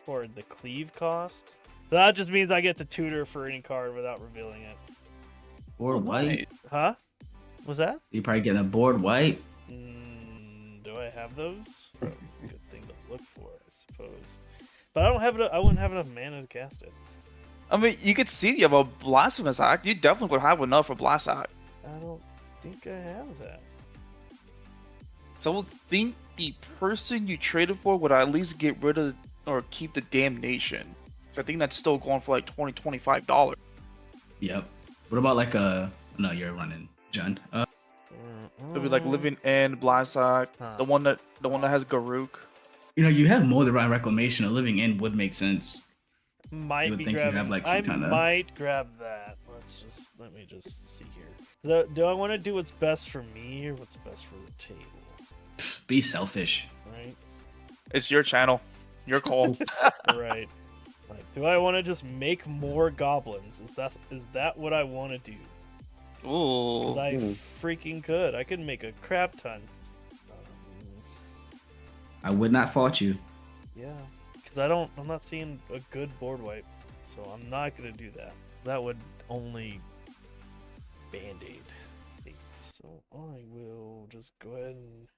for the cleave cost. So that just means I get to tutor for any card without revealing it. Board white. Huh? Was that? You're probably getting a board white. Do I have those? Good thing to look for, I suppose. But I don't have it. I wouldn't have enough mana to cast it. I mean, you could see you have a Blasphemous Act. You definitely would have enough for Blast Act. I don't think I have that. So I would think the person you traded for would at least get rid of or keep the Damnation. So I think that's still going for like $20, $25. Yep. What about like a? No, you're running, John. It'd be like Living End, Blast Act, Huh. the one that has Garuk. You know, you have Molder Reclamation. A living end would make sense. You Might would be think you grabbing. have, like, I some kinda- might grab that. Let me just see here. So, do I want to do what's best for me or what's best for the table? Be selfish. Right. It's your channel, your call. Right. Like, do I want to just make more goblins? Is that what I want to do? Because Ooh. I freaking could. I could make a crap ton. I would not fault you. Yeah. Because I'm not seeing a good board wipe, so I'm not gonna do that. That would only band-aid things. So I will just go ahead and.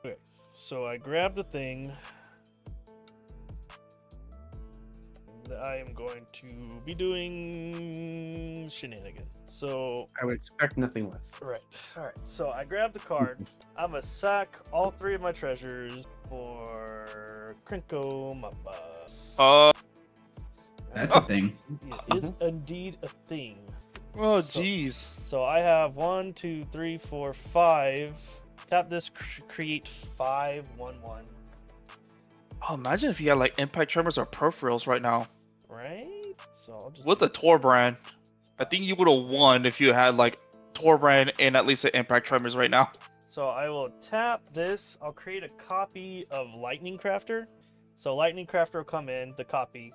Okay. So I grabbed the thing. I am going to be doing shenanigans. So, I would expect nothing less. right. All right. So I grabbed the card. I'm gonna sack all 3 of my treasures for Krinko Mamba. That's a thing. It is indeed a thing. Oh, So- jeez. So I have 1, 2, 3, 4, 5. Tap this, create 5, 1/1. Oh, imagine if you had like Impact Tremors or Peripherals right now. Right? So I'll just With the Tor brand, I think you would have won if you had like Tor brand and at least an Impact Tremors right now. So I will tap this. I'll create a copy of Lightning Crafter. So Lightning Crafter will come in, the copy.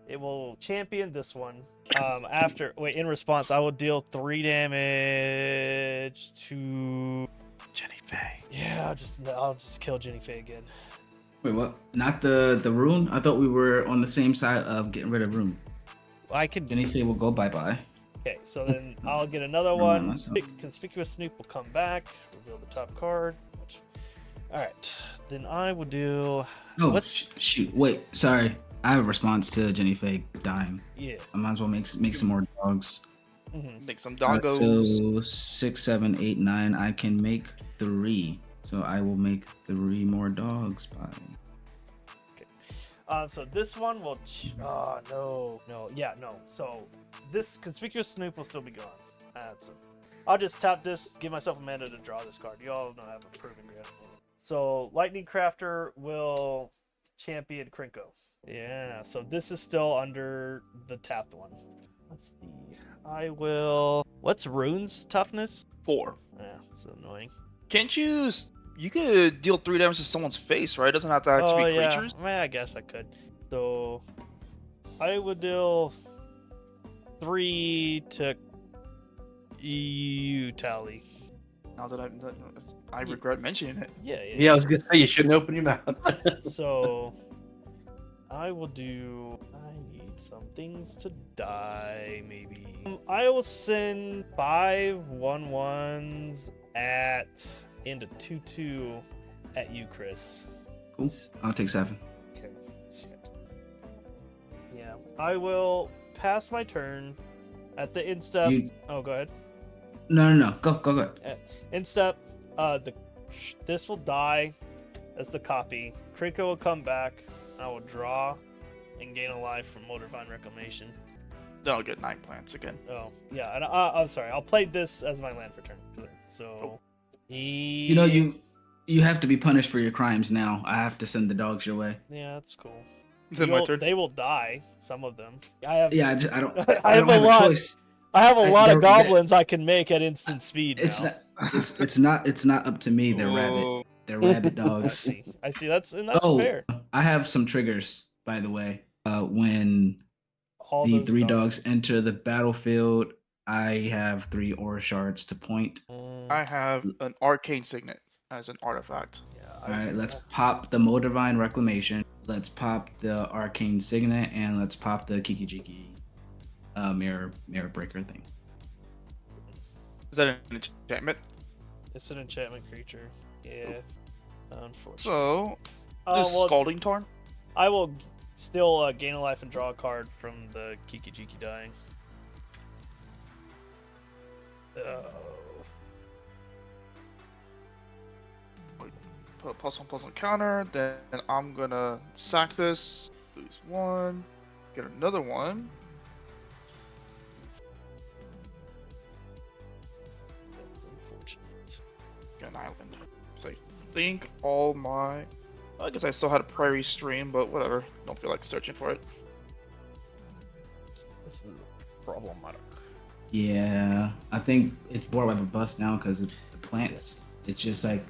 It will champion this one. In response, I will deal 3 damage to. Jenny Faye. Yeah, I'll just kill Jenny Faye again. Wait, what? Not the rune? I thought we were on the same side of getting rid of rune. I can. Jenny Faye will go bye-bye. Okay, so then I'll get another Never mind one. myself. Conspicuous Snoop will come back. Reveal the top card. All right, then I will do. Oh, What's- shoot. Wait, sorry. I have a response to Jenny Faye dying. Yeah. I might as well make some more dogs. Mhm. Make some Uh, doggos. so 6, 7, 8, 9. I can make 3. So I will make 3 more dogs. Bye. So this one will. No. Yeah, no. So this Conspicuous Snoop will still be gone. That's it. I'll just tap this, give myself a mana to draw this card. You all know I have a proven grab. So Lightning Crafter will champion Krinko. Yeah, so this is still under the tapped one. Let's see. I will. What's Rune's toughness? 4. Yeah, it's annoying. Can't you? You could deal 3 damage to someone's face, right? It doesn't have to actually Oh be yeah, creatures. I guess I could. So I would deal 3 to you, Tally. Now that I regret mentioning it. Yeah, I was gonna say you shouldn't open your mouth. So I will do. I need some things to die, maybe. I will send 5 1/1s into 2/2 at you, Chris. Cool. I'll take 7. Okay. Shit. Yeah. I will pass my turn at the instep. Oh, go ahead. No. Go. Instep. This will die as the copy. Kriko will come back. I will draw and gain a life from Motorvine Reclamation. Then I'll get 9 plants again. Oh, yeah. And I'm sorry. I'll play this as my land for turn. So, You know you have to be punished for your crimes now. I have to send the dogs your way. Yeah, that's cool. Is it my turn? They will die. Some of them. I have. Yeah, I don't. I have don't have a lot. choice. I have a lot of they're- goblins I can make at instant speed It's now. not. It's not up to me. They're rabbit. Whoa. They're rabbit I dogs. see. That's Oh, fair. I have some triggers, by the way. When All the those 3 dogs enter the battlefield, I have 3 aura shards to point. I have an arcane signet as an artifact. Yeah, All right, let's pop the Motorvine Reclamation. Let's pop the Arcane Signet, and let's pop the Kikijiki mirror breaker thing. Is that an enchantment? It's an enchantment creature. Yeah. Unfortunately. So, Oh, this well, Scalding Tarn? I will still gain a life and draw a card from the Kikijiki dying. Oh. Put a +1/+1 counter, then I'm gonna sack this, lose 1, get another one. That's unfortunate. Get an island. So I think all my... I guess I still had a prairie stream, but whatever. Don't feel like searching for it. This is problematic. Yeah, I think it's more of a bust now because of the plants. It's just like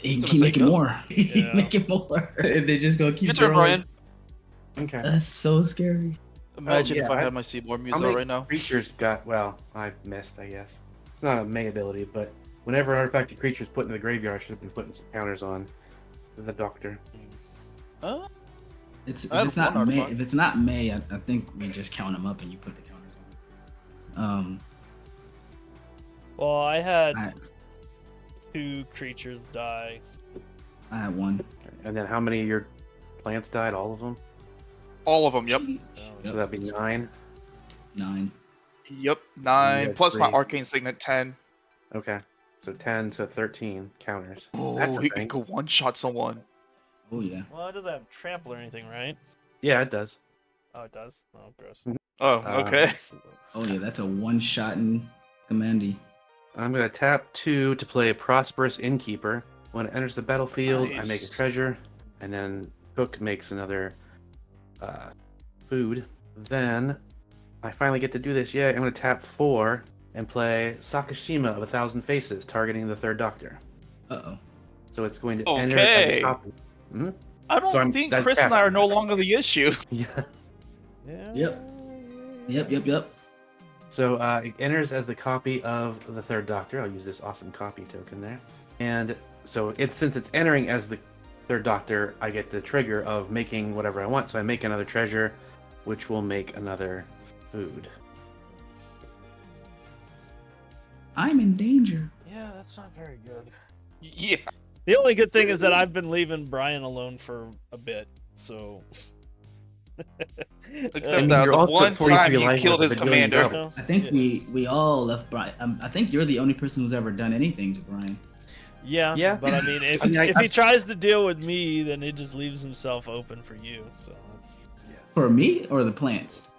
he Gonna keep say making go. more. He Yeah. keep making more. They just gonna keep Your turn, growing. Brian. Okay. That's so scary. Imagine yeah, if I I- had my Seaboard How Muso many right now. creatures got? Well, I missed, I guess. It's not a May ability, but whenever an artifacted creature is put in the graveyard, I should have been putting some counters on the doctor. If I had it's not one May, artifact. if it's not May, I think we just count them up and you put the counters on. Well, I had I 2 creatures die. I had 1. And then how many of your plants died? All of them? All of them, yep. So that'd be 9. 9. Yep, 9. have Plus my 3. Arcane Signet, 10. Okay. So 10 to 13 counters. Oh, That's a he thing. could one-shot someone. Oh yeah. Well, it doesn't have trample or anything, right? Yeah, it does. Oh, it does? Oh, gross. Oh, Um, okay. Oh yeah. That's a one-shot in Commandy. I'm going to tap 2 to play Prosperous Innkeeper. When it enters the battlefield, I make a Nice. treasure, and then Cook makes another food. Then I finally get to do this. Yeah, I'm going to tap 4 and play Sakashima of 1,000 Faces, targeting the 3rd Doctor. Uh-oh. So it's going to enter as Okay. a copy. Hmm? I don't so I'm- think that's Chris and I are fast. no longer the issue. Yeah. Yeah. Yep. So it enters as the copy of the 3rd Doctor. I'll use this awesome copy token there. And so since it's entering as the 3rd Doctor, I get the trigger of making whatever I want. So I make another treasure, which will make another food. I'm in danger. Yeah, that's not very good. Yeah. The only good thing is that I've been leaving Brian alone for a bit, so. Except And that you're the also one at 43 time he life killed with his a bajillion commander. double. I think Yeah. we all left Brian. I think you're the only person who's ever done anything to Brian. Yeah, but I mean, if, I mean, if he tries to deal with me, then it just leaves himself open for you. So that's For me or the plants?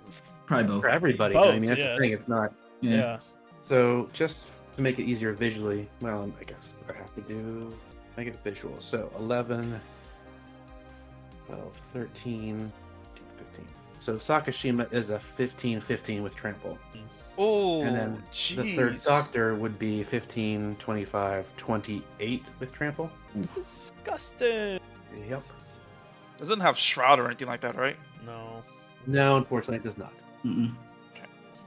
Probably both. For everybody. Both, I mean, that's yeah. the thing. It's not. yeah. So just to make it easier visually, well, I guess what I have to do, make it visual. So 11, 12, 13, 15. So Sakashima is a 15-15 with trample. Oh, And then the third doctor would be 15, 25, 28 with trample. Disgusting. Yep. Doesn't have shroud or anything like that, right? No. No, unfortunately, it does not. Mm-mm.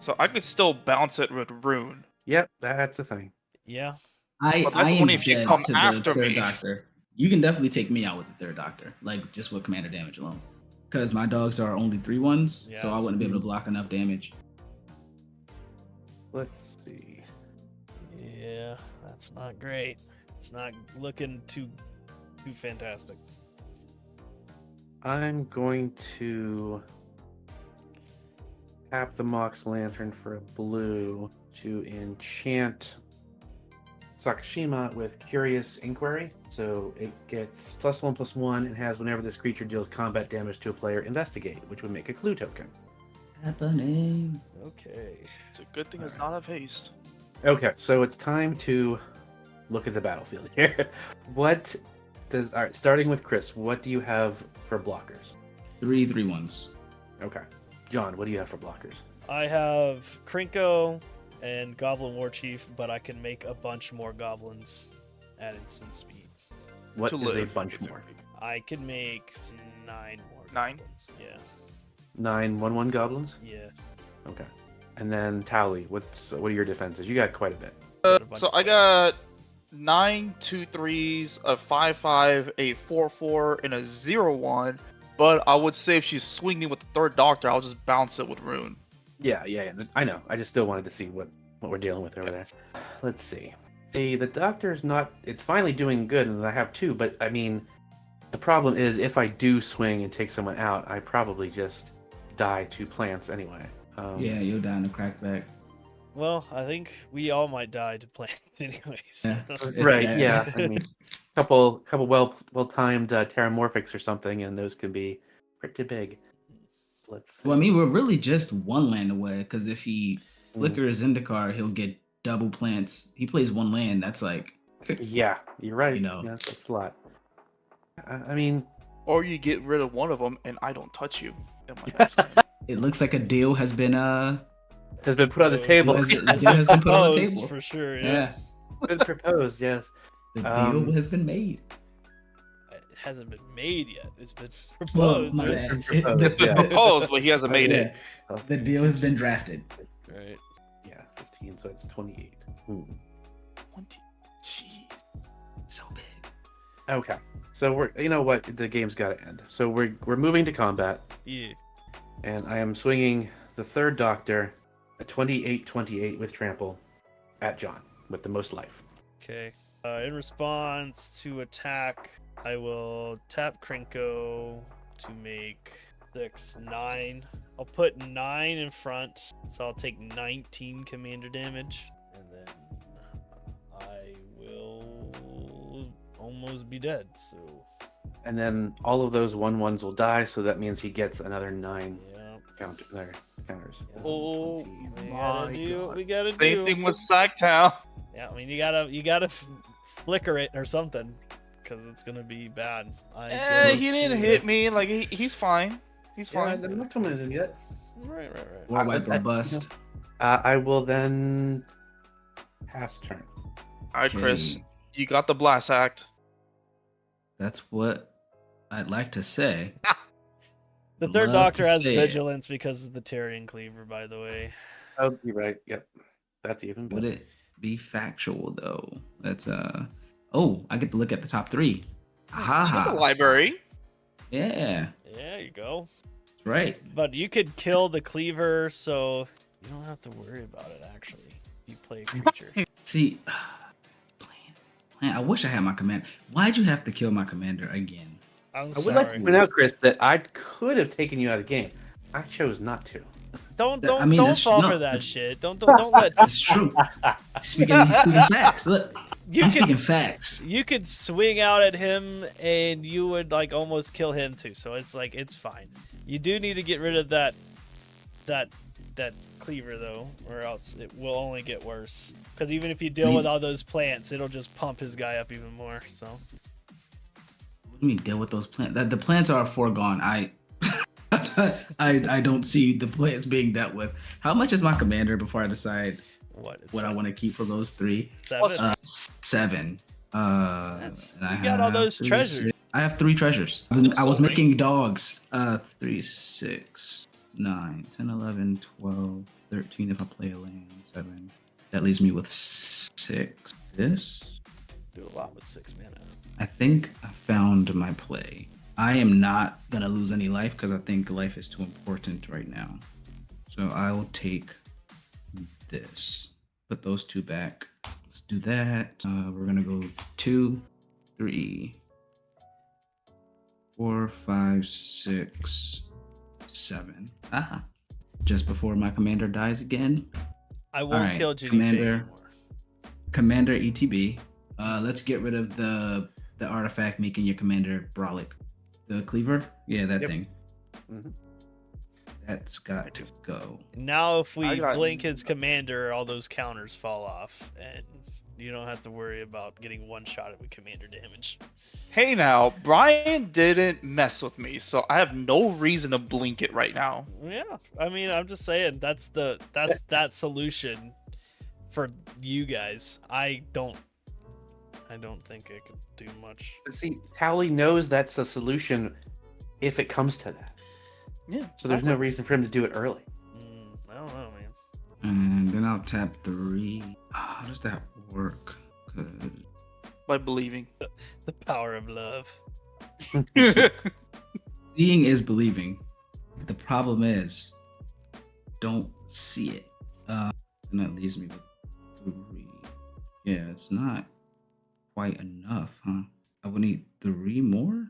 So I could still bounce it with rune. Yep, that's the thing. Yeah. But I that's am only if you dead come to the after third me. doctor. You can definitely take me out with the third doctor, like just with commander damage alone. Because my dogs are only 3/1s, so I Yes. wouldn't be able to block enough damage. Let's see. Yeah, that's not great. It's not looking too fantastic. I'm going to tap the Mox Lantern for a blue to enchant Sakashima with Curious Inquiry. So it gets +1/+1 and has whenever this creature deals combat damage to a player, investigate, which would make a clue token. Happening. Okay. It's a good thing it's not have haste. Okay, so it's time to look at the battlefield here. What does all right, starting with Chris, what do you have for blockers? 3/3/1s. Okay. John, what do you have for blockers? I have Krinko and Goblin War Chief, but I can make a bunch more goblins at instant speed. What To is a live. bunch more? I can make 9 more. 9? Goblins. Yeah. 9 1/1 goblins? Yeah. Okay. And then Tally, what are your defenses? You got quite a bit. Got a bunch So of I goblins. got 9 2/3s, a 5/5, a 4/4, and a 0/1. But I would say if she's swinging with the third doctor, I'll just bounce it with rune. Yeah. I know. I just still wanted to see what we're dealing with over there. Let's see. The doctor's not. It's finally doing good, and I have 2. But I mean, the problem is if I do swing and take someone out, I probably just die to plants anyway. Yeah, you'll die in the crackback. Well, I think we all might die to plants anyways. Yeah. Right. It's, Yeah. I mean, couple well timed terramorphics or something, and those can be pretty big. Let's see. Well, I mean, we're really just one land away. Because if he flickers Zendikar, he'll get double plants. He plays one land. That's like, Yeah, you're right. You know. Yeah, that's a lot. I mean, Or you get rid of one of them and I don't touch you. in my next game. it looks like a deal has been has been put on the Oh, table. has- the deal has been put on the Proposed, table. for sure. Yeah, been proposed. Yes. the Um, deal has been made. It hasn't been made yet. It's been Well, proposed. my right? bad. proposed, It's been yeah. proposed, but he hasn't made it. Yeah, the deal has been drafted. Right. Yeah, 15. So it's 28. 20. Jeez. So big. Okay. So we're. You know what? The game's got to end. So we're moving to combat, Yeah. and I am swinging the third doctor, a 28/28 with trample, at John with the most life. Okay. In response to attack, I will tap Krinko to make 6, 9. I'll put 9 in front, so I'll take 19 commander damage, and then I will almost be dead. So And then all of those 1/1s will die, so that means he gets another 9 yeah, counters. Oh, we my gotta do what God. we gotta Same do. thing with Sacktown. Yeah, I mean you gotta flicker it or something, because it's gonna be bad. He didn't hit me. Like he's fine. He's fine. I'm not coming in yet. Right. War wipe I- or bust. I will then pass turn. All right, Chris, Okay. you got the blast act. That's what I'd like to say. The third Love doctor to has say it. vigilance because of the Tyrion cleaver, by the way. Oh, you're right. Yep, that's even Would better. it be factual though? That's Oh, I get to look at the top 3. You got the Aha. library. Yeah, Yeah, there you go. that's right. But you could kill the cleaver, so you don't have to worry about it, actually. If you play a creature. See, plans. Man, I wish I had my command. Why'd you have to kill my commander again? I'm I would like to sorry. point out, Chris, that I could have taken you out of the game. I chose not to. Don't I mean, don't that's- fall no, for that that's- shit. Don't let It's true. He's speaking facts. Look, you he's could speaking facts. you could swing out at him and you would like almost kill him too. So it's like it's fine. You do need to get rid of that cleaver though, or else it will only get worse. Because even if you deal with all those plants, it'll just pump his guy up even more. So Let me deal with those plants. The plants are foregone. I don't see the plants being dealt with. How much is my commander before I decide what I want to keep for those 3? 7. 7. That's, And I you got all have those 3, treasures. 6. I have 3 treasures. I was making dogs. 3, 6, 9, 10, 11, 12, 13 if I play a land. 7. That leaves me with 6. This. Do a lot with 6 mana. I think I found my play. I am not gonna lose any life because I think life is too important right now. So I will take this. Put those 2 back. Let's do that. We're gonna go 2, 3, 4, 5, 6, 7. Aha. Just before my commander dies again. I won't Alright, kill Ginny Commander. anymore. Commander ETB. Let's get rid of the artifact making your commander Brolic. The cleaver? Yeah, that thing. Mm-hmm. That's got to go. Now if we I got- blink his commander, all those counters fall off, and you don't have to worry about getting one shot with commander damage. Hey now, Brian didn't mess with me, so I have no reason to blink it right now. Yeah, I mean, I'm just saying that's that solution for you guys. I don't think I could do much. But see, Tally knows that's the solution if it comes to that. Yeah. So there's no reason for him to do it early. I don't know, man. And then I'll tap 3. How does that work? 'Cause By believing. The power of love. seeing is believing. The problem is, don't see it. And that leaves me with 3. Yeah, it's not quite enough, huh? I would need 3 more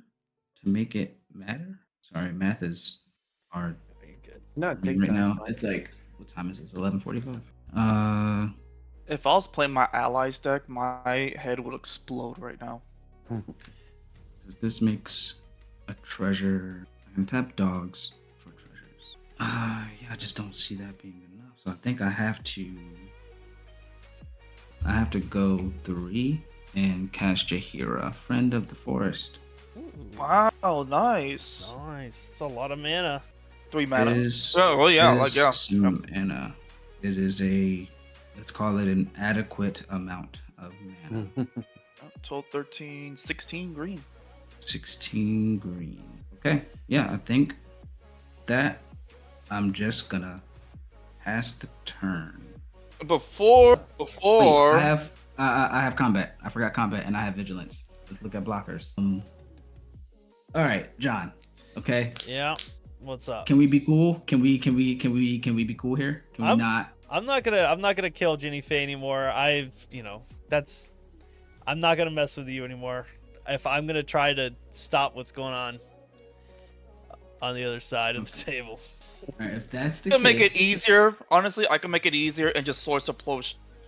to make it matter. Sorry, math is hard You're good. Not big right time. now. It's like, what time is this? 11:45. If I was playing my allies deck, my head would explode right now. This makes a treasure. I can tap dogs for treasures. Yeah, I just don't see that being enough. So I think I have to go 3 and cast Jaheira, Friend of the Forest. Ooh, Wow, nice. nice. It's a lot of mana. 3 mana. Is- Oh, well, yeah, is like, yeah. some mana. It is a, let's call it an adequate amount of mana. 12, 13, 16 green. 16 green. Okay, yeah, I think that I'm just gonna pass the turn. Before, Wait, I have combat. I forgot combat, and I have vigilance. Let's look at blockers. All right, John. Okay, Yeah. What's up? can we be cool? Can we be cool here? Can we not? I'm not gonna kill Ginny Faye anymore. I'm not gonna mess with you anymore. If I'm gonna try to stop what's going on the other side of the table. All right, if that's the To case, make it easier, honestly, I can make it easier and just source of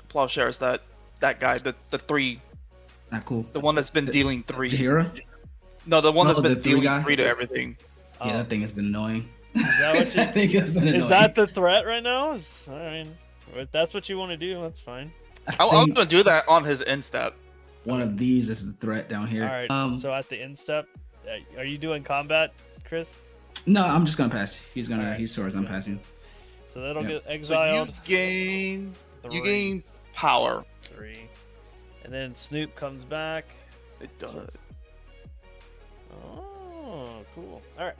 plowshares that guy, the 3, not cool. the one that's been dealing 3. Jahira? No, the one No, that's the been 3 dealing guy? 3 to everything. Yeah, that thing has been annoying. Is that what you? I think it's been Is annoying. that the threat right now? I mean, if that's what you want to do, that's fine. I'm think gonna do that on his end step. one of these is the threat down here. All right. So at the end step, are you doing combat, Chris? No, I'm just gonna pass. He's gonna. Alright, He soars. I'm so- passing. So that'll Yeah. get So you exiled. gain Three. you gain power. 3, and then Snoop comes back. It does. Oh, cool. All right.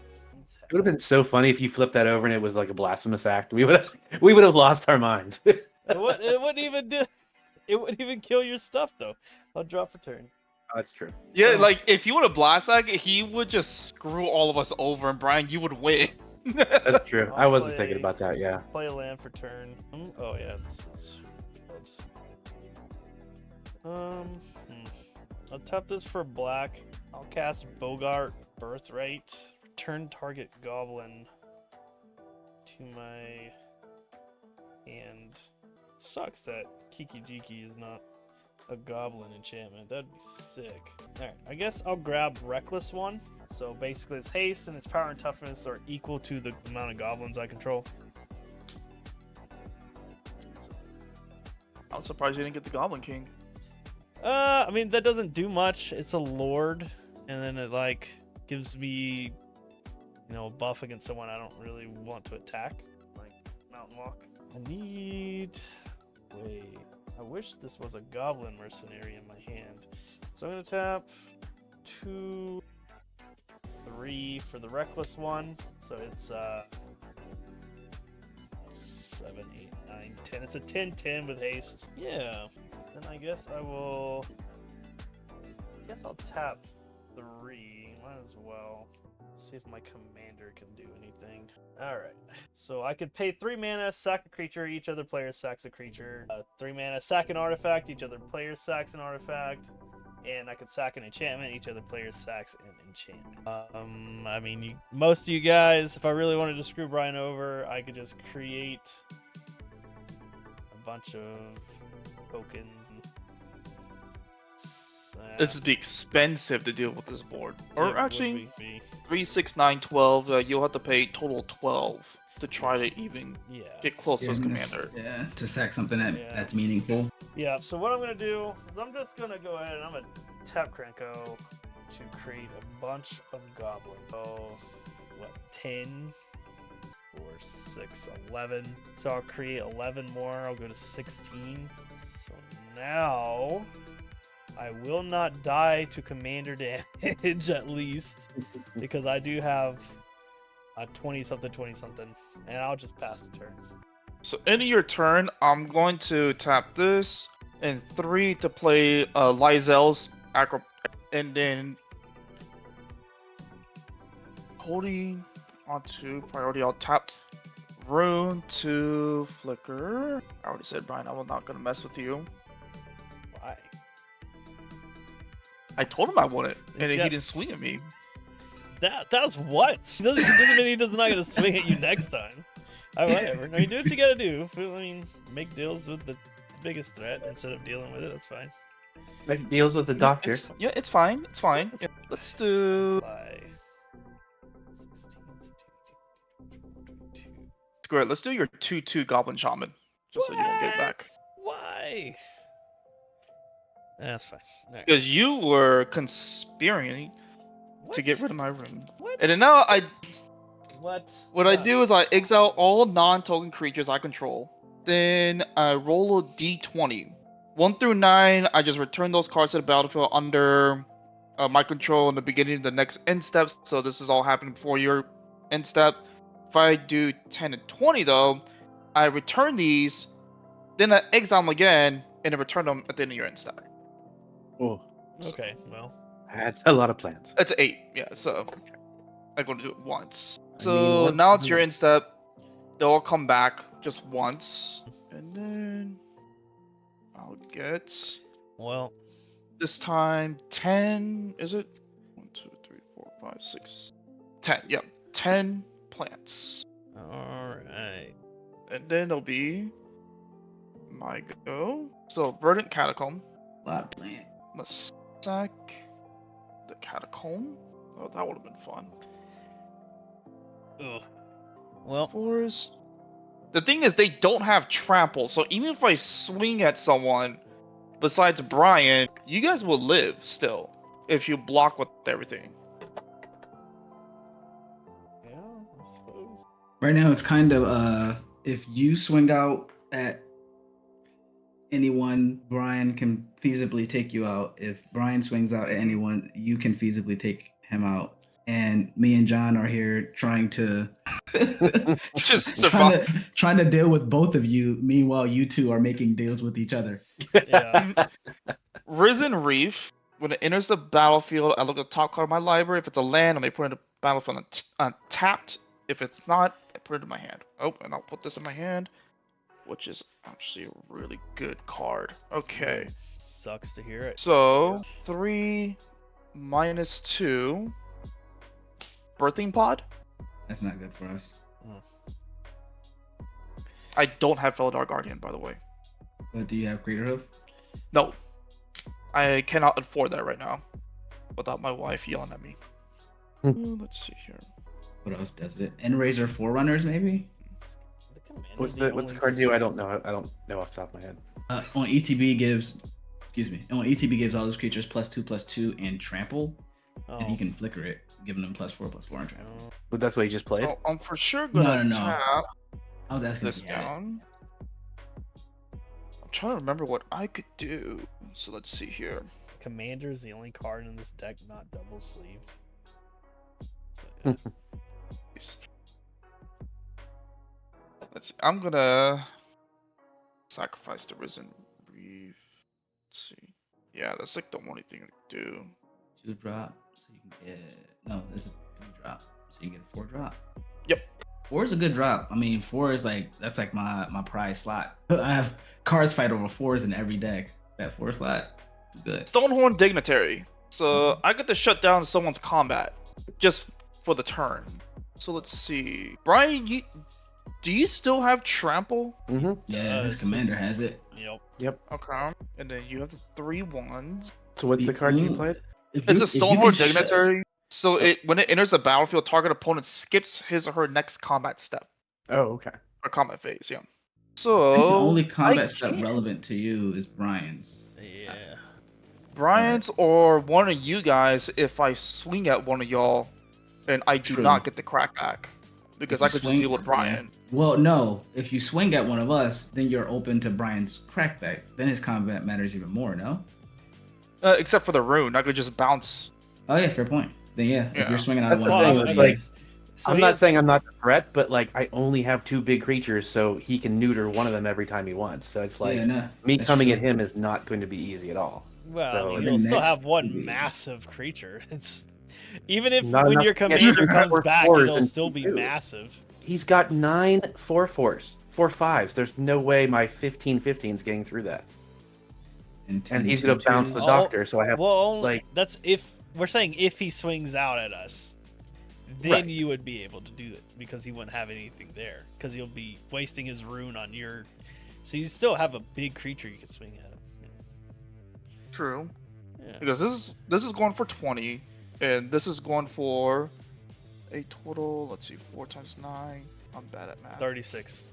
It would have been so funny if you flipped that over and it was like a blasphemous act. We would have lost our minds. It wouldn't even do. It wouldn't even kill your stuff though. I'll drop for turn. That's true. Yeah, Oh. like if you would have blast that, he would just screw all of us over, and Brian, you would win. That's true. I I'll wasn't play- thinking about that. Yeah. Play a land for turn. Oh yeah, this is. I'll tap this for black. I'll cast Bogart Birthright. Return target goblin to my hand. It sucks that Kiki Jiki is not a goblin enchantment. That'd be sick. Alright, I guess I'll grab Reckless one. So basically its haste and its power and toughness are equal to the amount of goblins I control. I'm surprised you didn't get the Goblin King. I mean that doesn't do much. It's a lord. and then it like gives me, a buff against someone I don't really want to attack, like Mountain Walk. I need. Wait, I wish this was a Goblin Mercenary in my hand. So I'm gonna tap 2, 3 for the Reckless one. So it's 7, 8, 9, 10. It's a 10/10 with haste. Yeah. Then I guess I'll tap 3. Might as well. Let's see if my commander can do anything. Alright. So I could pay 3 mana, sack a creature, each other player sacks a creature. 3 mana, sack an artifact, each other player sacks an artifact. And I could sack an enchantment, each other player sacks an enchantment. I mean, most of you guys, if I really wanted to screw Brian over, I could just create a bunch of tokens. It'd just be expensive to deal with this board. Or it actually, would be. 3, 6, 9, 12. You'll have to pay total 12 to try to even get close to his commander. Yeah, to sack something that's meaningful. Yeah, so what I'm going to do is I'm just going to go ahead and I'm going to tap Krenko to create a bunch of goblins. So, 10, 4, 6, 11. So I'll create 11 more. I'll go to 16. So now I will not die to commander damage at least, because I do have a 20-something, 20-something, and I'll just pass the turn. So end of your turn, I'm going to tap this, and 3 to play Lyzel's Acro, and then holding onto priority, I'll tap Rune to Flicker. I already said, Brian, I'm not gonna mess with you. Why? I told him I wouldn't, and He he didn't swing at me. That's what? It doesn't mean he's not gonna swing at you next time. Whatever. I mean, do what you gotta do. I mean, make deals with the biggest threat instead of dealing with it. That's fine. Make deals with the doctor. It's fine. It's fine. Let's do. Apply. 16, 17, 18, 22. Screw it. Let's do your 2/2 Goblin Shaman, just so you won't get back. Why? That's fine. Right. Because you were conspiring What? to get rid of my room. What? And then now What I do is I exile all non-token creatures I control. Then I roll a d20. 1 through 9, I just return those cards to the battlefield under my control in the beginning of the next end steps. So this is all happening before your end step. If I do 10 and 20 though, I return these, then I exile them again, and then return them at the end of your end step. Oh, Okay, well. that's a lot of plans. That's 8, yeah, so I'm going to do it once. I So mean, what- now it's your end step. They'll all come back just once. And then I'll get, Well, this time, 10, is it? 1, 2, 3, 4, 5, 6, 10, yep, 10 plants. alright. And then it'll be my go. So Verdant Catacomb. A lot of plant. Let's sack the Catacomb. Oh, that would have been fun. Ugh. Well, Forest. The thing is, they don't have trample, so even if I swing at someone besides Brian, you guys will live still if you block with everything. yeah, I suppose. Right now, it's kind of if you swing out at anyone, Brian can feasibly take you out. If Brian swings out at anyone, you can feasibly take him out. And me and John are here trying to Just trying to deal with both of you. Meanwhile, you two are making deals with each other. Yeah. Risen Reef. When it enters the battlefield, I look at the top card of my library. If it's a land, I may put it in the battlefield untapped. If it's not, I put it in my hand. Oh, and I'll put this in my hand, which is actually a really good card. Okay. Sucks to hear it. So 3 minus 2. Birthing Pod? That's not good for us. I don't have Felidar Guardian, by the way. But do you have Crater Hoof? No. I cannot afford that right now without my wife yelling at me. Let's see here. What else does it? Enraiser Forerunners, maybe? What's the card do? I don't know. I don't know off the top of my head. On ETB gives, on ETB gives all those creatures +2/+2 and trample. and he Oh. can flicker it, giving them +4/+4 on trample. Oh. But that's what you just played. So I'm for sure No, gonna no. tap I was asking if this he had it. down. I'm trying to remember what I could do. So let's see here. Commander's the only card in this deck not double sleeved. So, yeah. Let's see. I'm gonna sacrifice the Risen Reef. Let's see. Yeah, that's like the only thing to do. 2-drop, so you can get it's a 3-drop, so you can get a 4-drop. Yep. 4 is a good drop. I mean, 4 is that's like my prize slot. I have cards fight over 4s in every deck. That 4 slot, good. Stonehorn Dignitary. So I get to shut down someone's combat just for the turn. So let's see. Brian, do you still have trample? Mm-hmm. Yeah, his commander has it. Yep. Okay. And then you have the 3/1s. So what's the card you played? It's a Stonehorn Dignitary. So when it enters the battlefield, target opponent skips his or her next combat step Oh, okay. or combat phase. Yeah. I think So the only I combat step can't- relevant to you is Brian's. Yeah. Brian's or one of you guys if I swing at one of y'all and I do True. not get the crackback. Because If I you could swing- just deal with Brian. Well, no. If you swing at one of us, then you're open to Brian's crackback. Then his combat matters even more, no? Except for the rune. I could just bounce. Oh yeah, fair point. Then yeah, if Yeah. you're swinging at That's one the of thing, us, it's then like- so I'm he not has- saying I'm not the threat, but like I only have 2 big creatures, so he can neuter one of them every time he wants. So it's like yeah, no, me that's coming true. at him is not going to be easy at all. Well, So- I mean, And you'll then still next have one would be- massive creature. It's even if Not when enough your to get commander through comes four back, fours it'll and still be 2. massive. He's got 9 4/4s, 4/5s. There's no way my 15/15's getting through that. And he's going to bounce the Oh, doctor, so I have Well, only, like- that's if we're saying if he swings out at us, then Right. you would be able to do it because he wouldn't have anything there because he'll be wasting his rune on your. So you still have a big creature you can swing at him. True. Yeah. Because this is going for 20, and this is going for a total. Let's see, 4 times 9. I'm bad at math. 36.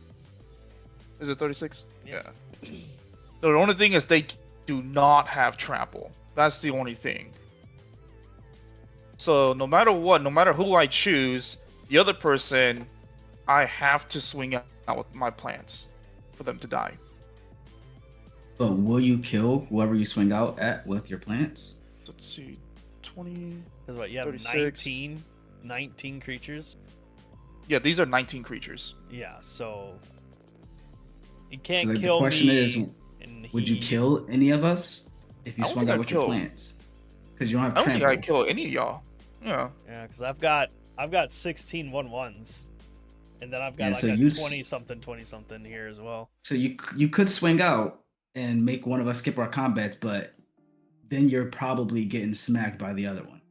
Is it 36? Yeah. Yeah. The only thing is they do not have trample. That's the only thing. So no matter what, no matter who I choose, the other person, I have to swing out with my plants for them to die. But will you kill whoever you swing out at with your plants? Let's see, 20. Because what you have 36. 19 creatures. Yeah, these are 19 creatures. Yeah, so you can't Like, kill the question me. is, and would you he- kill any of us if you I don't swung think out I'd with your kill- plants? Because you don't have I don't trample. think I'd kill any of y'all. Yeah. Yeah, because I've got 16 1/1s, and then I've got Yeah, like so a you 20 something here as well. So you could swing out and make one of us skip our combats, but then you're probably getting smacked by the other one.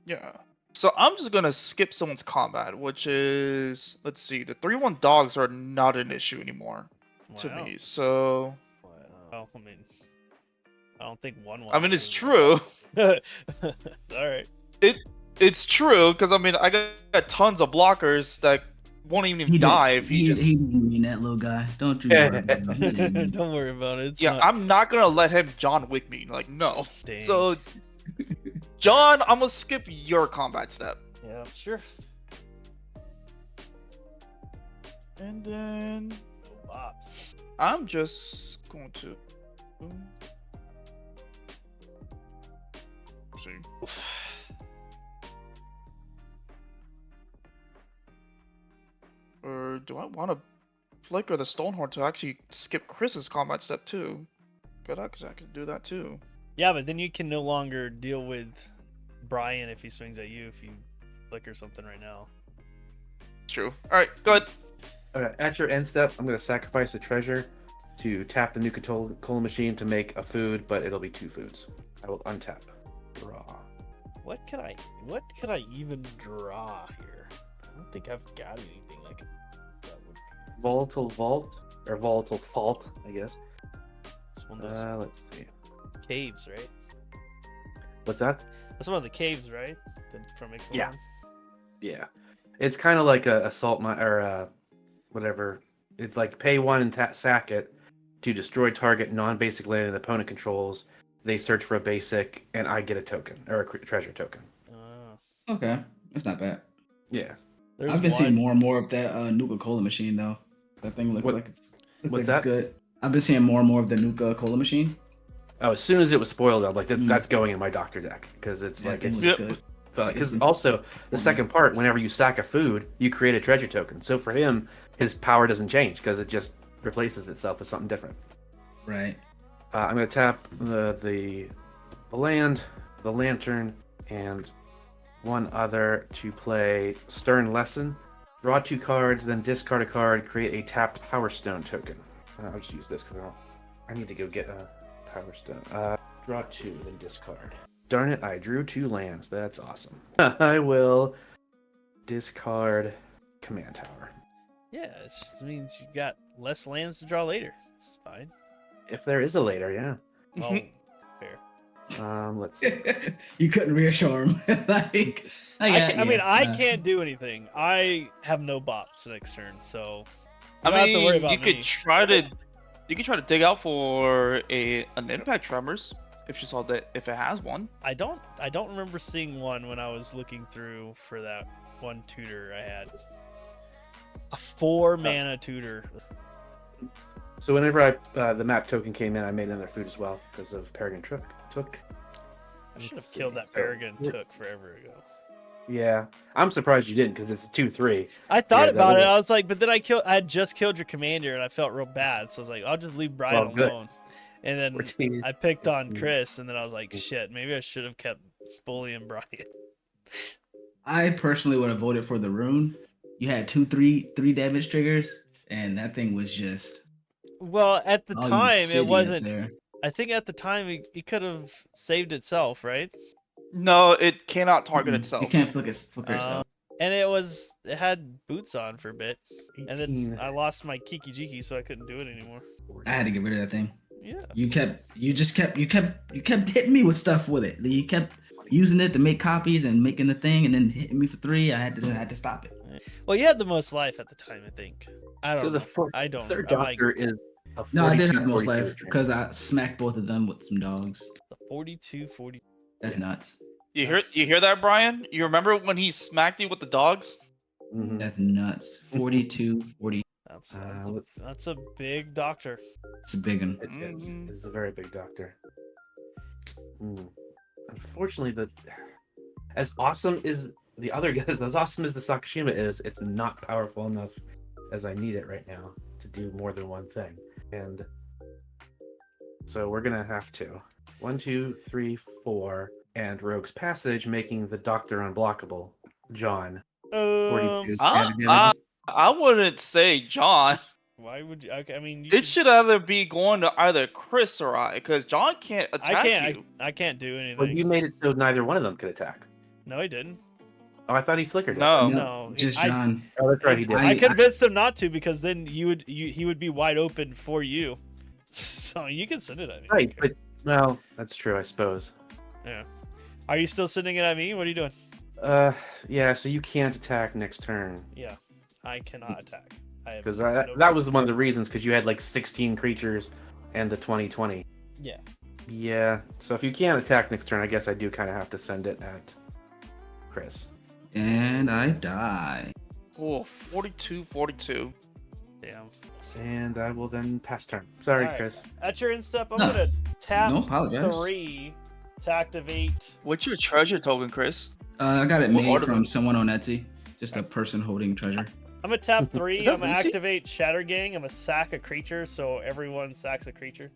Yeah. So I'm just gonna skip someone's combat, which is, let's see, the 3/1 dogs are not an issue anymore to Wow. me. So Well, I mean, I don't think one. I mean, it's true. All right. It's true because I mean I got tons of blockers that won't even die if he you just. didn't mean that, little guy. Don't you worry about it. He didn't mean- Don't worry about it. It's Yeah, not... I'm not gonna let him John Wick me. Like no. Dang. So, John, I'm gonna skip your combat step, yeah, sure. and then No bops. I'm just going to. See. Or do I want to flicker the Stonehorn to actually skip Chris's combat step too? Good, because I can do that too. Yeah, but then you can no longer deal with Brian if he swings at you if you flicker something right now. True. All right, go ahead. Okay, at your end step, I'm going to sacrifice a treasure to tap the new cola machine to make a food, but it'll be 2 foods. I will untap. Draw. What could I even draw here? I don't think I've got anything like that would be. Volatile Vault, or Volatile Fault, I guess. It's one of those Let's see. caves, right? What's that? That's one of the caves, right? From Ixalan? Yeah. Yeah. It's kind of like a salt mine, or whatever. It's like pay 1 and sack it to destroy target non-basic land an opponent controls. They search for a basic, and I get a token, or a treasure token. Okay, that's not bad. Yeah. There's I've been seeing one. more and more of that Nuka Cola machine though. That thing looks What- like it's what's that? good. I've been seeing more and more of the Nuka Cola machine. Oh, as soon as it was spoiled, I'm like, Mm. that's going in my doctor deck because it's Yeah, like that it's thing looks good. because also the second part, whenever you sack a food, you create a treasure token. So for him, his power doesn't change because it just replaces itself with something different. Right. I'm gonna tap the land, the lantern, and one other to play Stern Lesson. Draw 2 cards, then discard a card. Create a tapped Power Stone token. I'll just use this because I need to go get a Power Stone. Draw 2, then discard. Darn it! I drew 2 lands. That's awesome. I will discard Command Tower. Yeah, it just means you got less lands to draw later. It's fine. If there is a later, yeah. Well, fair. Let's see. You couldn't reassure him. like, I can't do anything. I have no bops next turn, so you don't have to worry about you me. could try to dig out for an impact tremors if she saw that if it has one. I don't remember seeing one when I was looking through for that one tutor I had. A 4 mana tutor. So whenever the map token came in, I made another food as well because of Peregrine Took. I should have killed that Peregrine took forever ago. Yeah, I'm surprised you didn't because it's a 2/3. I thought Yeah, about it. that'll- I was like, but then I had just killed your commander, and I felt real bad. So I was like, I'll just leave Brian Well, good. alone. And then 14. I picked on Chris, and then I was like, shit, maybe I should have kept bullying Brian. I personally would have voted for the rune. You had 3 damage triggers, and that thing was just. Well, at the all time, it obsidian wasn't. there. I think at the time it could have saved itself, right? No, it cannot target Mm-mm. itself. It can't flicker itself. And it had boots on for a bit, and then 18. I lost my Kiki Jiki, so I couldn't do it anymore. I had to get rid of that thing. Yeah. You kept hitting me with stuff with it. You kept using it to make copies and making the thing, and then hitting me for 3. I had to stop it. Well, you had the most life at the time, I think. I don't So know. the I don't. third I'm like, doctor is a No, I did 42, have the most 42 life train. because I smacked both of them with some dogs. 42, 40. That's nuts. You That's- hear that, Brian? You remember when he smacked you with the dogs? Mhm. That's nuts. 42, 40. That's a big doctor. It's a big one. It is. Mhm. It's a very big doctor. Unfortunately, as awesome as the other guys, as awesome as the Sakashima is, it's not powerful enough as I need it right now to do more than one thing. And so we're gonna have to 1, 2, 3, 4, and Rogue's Passage, making the Doctor unblockable. John, 42. I wouldn't say John. Why would you? Okay, I mean, you It could- should either be going to either Chris or I, because John can't attack you. I can't do anything. Well, you made it so neither one of them could attack. No, he didn't. Oh, I thought he flickered it. No. No, just I- John. Oh, that's right, he did. I convinced him not to because then he would be wide open for you. So you can send it at me. Right, but well, that's true, I suppose. Yeah. Are you still sending it at me? What are you doing? Yeah. So you can't attack next turn Yeah, I cannot attack. I have because no- that was one of the reasons because you had like 16 creatures and the 20/20. Yeah. Yeah. So if you can't attack next turn, I guess I do kind of have to send it at Chris. And I die. Oh, 42, 42. Damn. And I will then pass turn. Sorry, Alright. Chris. At your end step, I'm No. gonna tap No, apologize. 3 to activate. What's your treasure token, Chris? I got it What made order from them? someone on Etsy. Just a person holding treasure. I'm gonna tap 3. Is that I'm gonna Lucy? activate Shatter Gang. I'm gonna sack a creature, so everyone sacks a creature.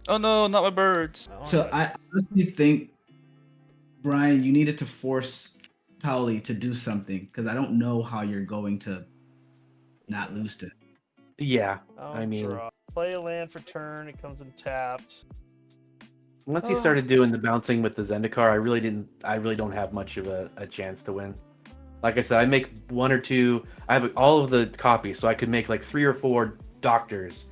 Oh no, not my birds. Oh, So I honestly think, Brian, you needed to force Towley to do something because I don't know how you're going to not lose to. Yeah. I'll I mean- draw. Play a land for turn. It comes in tapped. Once he started doing the bouncing with the Zendikar, I really don't have much of a chance to win. Like I said, I make 1 or 2. I have all of the copies, so I could make like 3 or 4 doctors,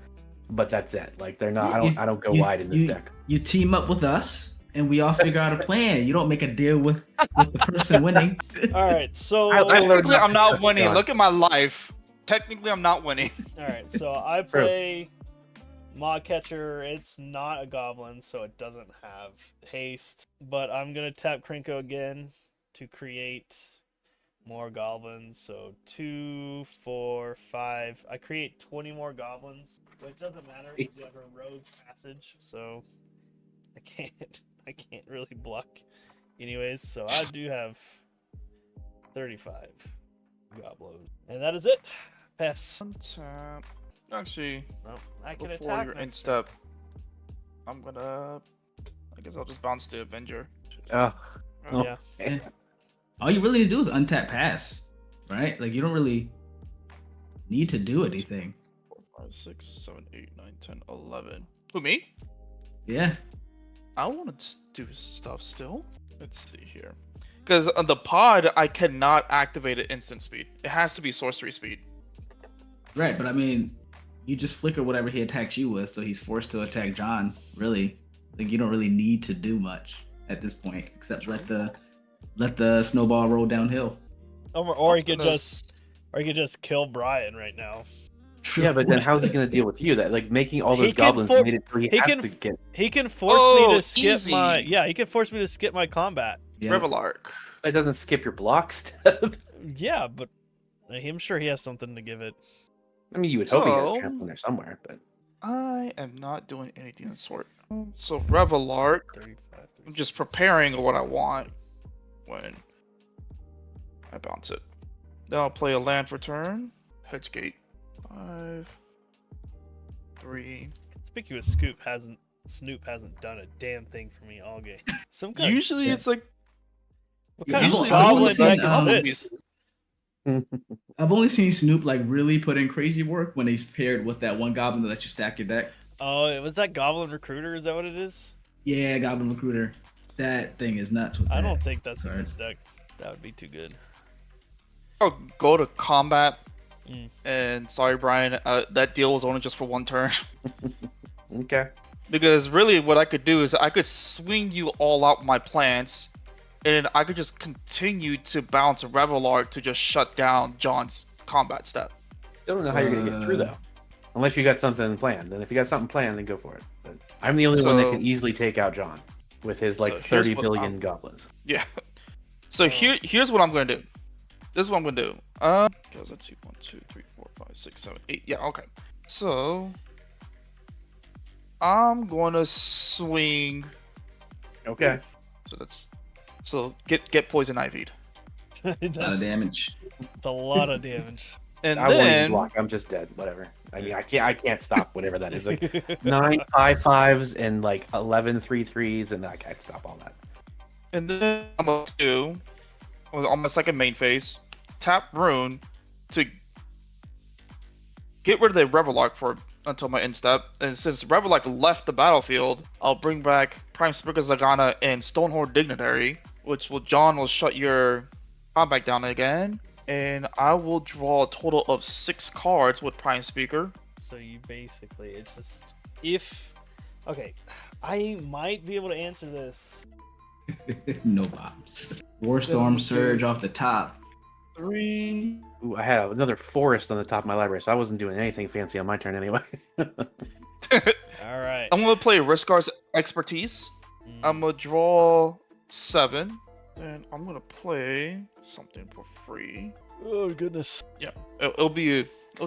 but that's it. Like they're not. I don't go wide in this deck. You team up with us, and we all figure out a plan. You don't make a deal with the person winning. All right, so I learned Technically, not I'm to not trust winning. John. Look at my life. Technically, I'm not winning. all right, so I play Mod Catcher. It's not a goblin, so it doesn't have haste. But I'm gonna tap Krinko again to create more goblins. So 2, 4, 5. I create 20 more goblins, which doesn't matter because you have a rogue passage, so I can't really block anyways. So I do have 35 goblins. And that is it. Pass. Untap. Actually, Well, I can before attack your next instep, I guess I'll just bounce the Avenger. Oh, turn. Yeah. Yeah. All you really need to do is untap pass, right? Like you don't really need to do anything. 4, 5, 6, 7, 8, 9, 10, 11. Who, me? Yeah. I want to do stuff still. Let's see here. Because on the pod, I cannot activate it instant speed. It has to be sorcery speed. Right, but I mean, you just flicker whatever he attacks you with, so he's forced to attack John. Really, like you don't really need to do much at this point, except let the snowball roll downhill. Or he could just kill Brian right now. yeah, but then how's he gonna deal with you? That like making all those He can goblins for- made it so he he has can to get. He can force me to skip easy. my he can force me to skip my combat. Yeah. Revelark. It doesn't skip your block step. Yeah, but I'm sure he has something to give it. I mean, you would hope he has So- trample there somewhere, but I am not doing anything of the sort. So Revelark, 35, I'm just preparing what I want when I bounce it. Then I'll play a land for turn. Hedgegate. 5, 3. Conspicuous Snoop hasn't done a damn thing for me all game. Some kind Usually it's like what kind usually of goblin it's deck like- is this? I've only seen Snoop like really put in crazy work when he's paired with that one goblin that lets you stack your deck. Oh, was that Goblin Recruiter? Is that what it is? Yeah, Goblin Recruiter. That thing is nuts. With I that. don't think that's in card. this deck. That would be too good. I'll go to combat. Mm. And sorry, Brian, that deal was only just for one turn. okay. Because really, what I could do is I could swing you all out my plants, and then I could just continue to bounce Revelark to just shut down John's combat step. Still don't know how you're gonna get through though, unless you got something planned. And if you got something planned, then go for it. But I'm the only one that So- can easily take out John with his like So here's 30 what billion I'm- goblins. Yeah. So here's what I'm gonna do. This is what I'm gonna do. Because let's see, 1, 2, 3, 4, 5, 6, 7, 8. Yeah, okay. So I'm gonna swing. Okay. So get poison ivied, A lot of That's, damage. it's a lot of damage. and I won't even then block. I'm just dead. Whatever. I mean, I can't stop whatever that is. Like 9 5/5s and like 11 3/3s, and I can't stop all that. I'm gonna do on my second main phase, tap Rune to get rid of the Revelark for until my end step. And since Revelark left the battlefield, I'll bring back Prime Speaker Zagana and Stonehorde Dignitary, which John will shut your combat down again. And I will draw a total of 6 cards with Prime Speaker. So you basically, it's just okay, I might be able to answer this. No bombs. Warstorm Surge off the top. 3. Ooh, I had another forest on the top of my library, so I wasn't doing anything fancy on my turn anyway. All right. I'm gonna play Riskar's Expertise. Mm. I'm gonna draw 7. And I'm gonna play something for free. Oh goodness. It'll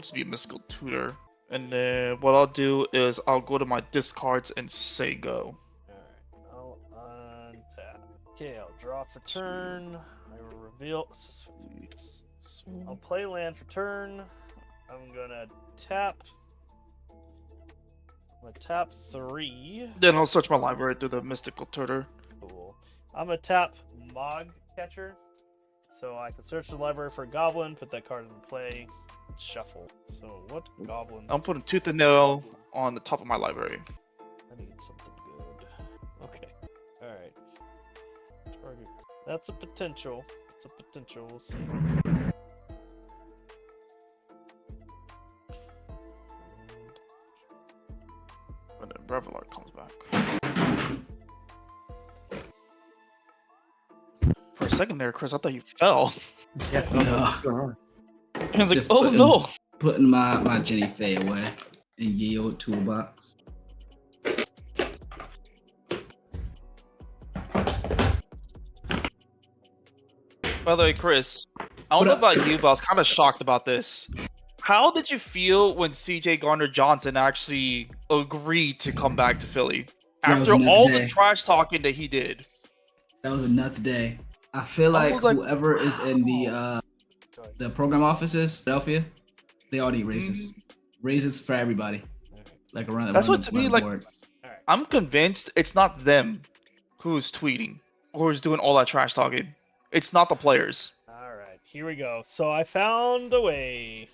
just be a mystical tutor. And then what I'll do is I'll go to my discards and say go. Alright, I'll untap. Okay, I'll draw for turn. I will reveal. I'll play land for turn. I'm gonna tap. I'm gonna tap 3. Then I'll search my library through the mystical tutor. Cool. I'm gonna tap Mog Catcher. So I can search the library for a goblin, put that card into play, and shuffle. So what goblins? I'm putting Tooth and Nail on the top of my library. I need something good. Okay. Alright. Target. That's a potential. It's a potential. We'll see. And then Revelark comes back. For a second there, Chris, I thought you fell. Yeah, I was like, No. what's going on? I was like, Just oh putting- no! Putting my Jenny Faye away in ye old toolbox. By the way, Chris, I don't know about you, but I was kind of shocked about this. How did you feel when CJ Gardner-Johnson actually agreed to come back to Philly That was after a nuts all the day. trash talking that he did? That was a nuts day. I feel I like was like, whoever is in the program offices, Philadelphia, they all need raises. Raises for everybody. Like around That's what the, to me, around the like, board. I'm convinced it's not them who's tweeting or who's doing all that trash talking. It's not the players. All right, here we go. So I found a way.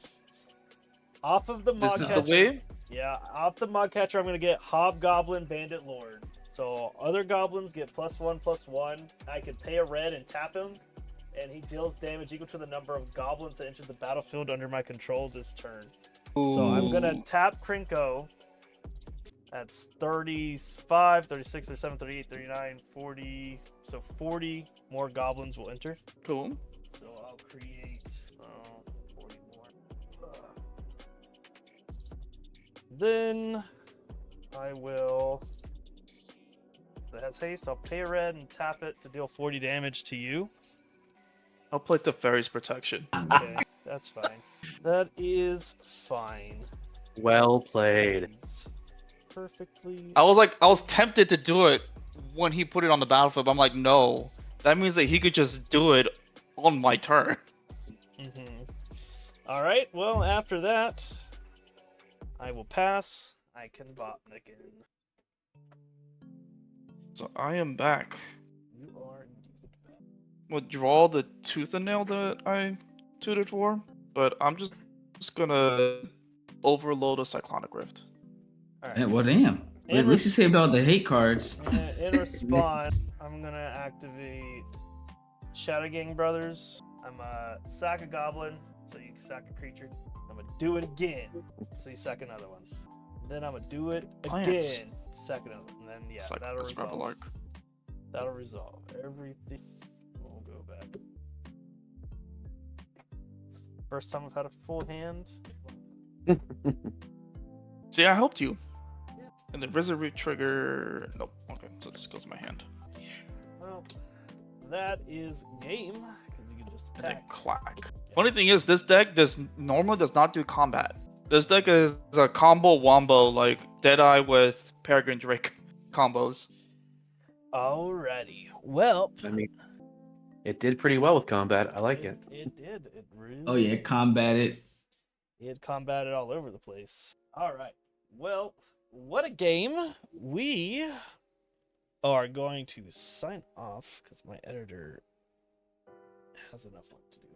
Off of the This mod is catcher. the way. Yeah, off the mod catcher, I'm gonna get Hobgoblin Bandit Lord. So other goblins get +1/+1. I can pay a red and tap him, and he deals damage equal to the number of goblins that enter the battlefield under my control this turn. So I'm gonna Ooh. tap Krinko. That's 35, 36, 37, 38, 39, 40. So 40 more goblins will enter. Cool. So I'll create 40 more. Then I will. That has haste. I'll pay a red and tap it to deal 40 damage to you. I'll play Teferi's protection. Okay, that's fine. That is fine. Well played. Is perfectly. I was tempted to do it when he put it on the battlefield, but I'm like, no. That means that he could just do it on my turn. All right. Well, after that, I will pass. I can Botnik in. So I am back. You are indeed back. We'll draw the tooth and nail that I tutored for, but I'm just gonna overload a Cyclonic Rift. All right. Yeah, well, damn. And At least you saved all the hate cards. In response, I'm gonna activate Shadow Gang Brothers. I'm a sack a goblin, so you can sack a creature. I'm gonna do it again, so you sack another one. Then I'm gonna do it Plants. again, sack another one. And then yeah, Like that'll this Rebel resolve. Arc. That'll resolve everything. We'll go back. First time I've had a full hand. See, I helped you. And the Resolute trigger. Nope. Okay, so this goes in my hand. Well, that is game because you can just And then attack. clack. Funny thing is, this deck normally does not do combat. This deck is a combo wombo like Deadeye with Peregrine Drake combos. Alrighty. Well, I mean, it did pretty well with combat. I like it. It did. It really. Oh yeah, combated. It combated all over the place. All right. Well, what a game. We are going to sign off because my editor has enough work to do.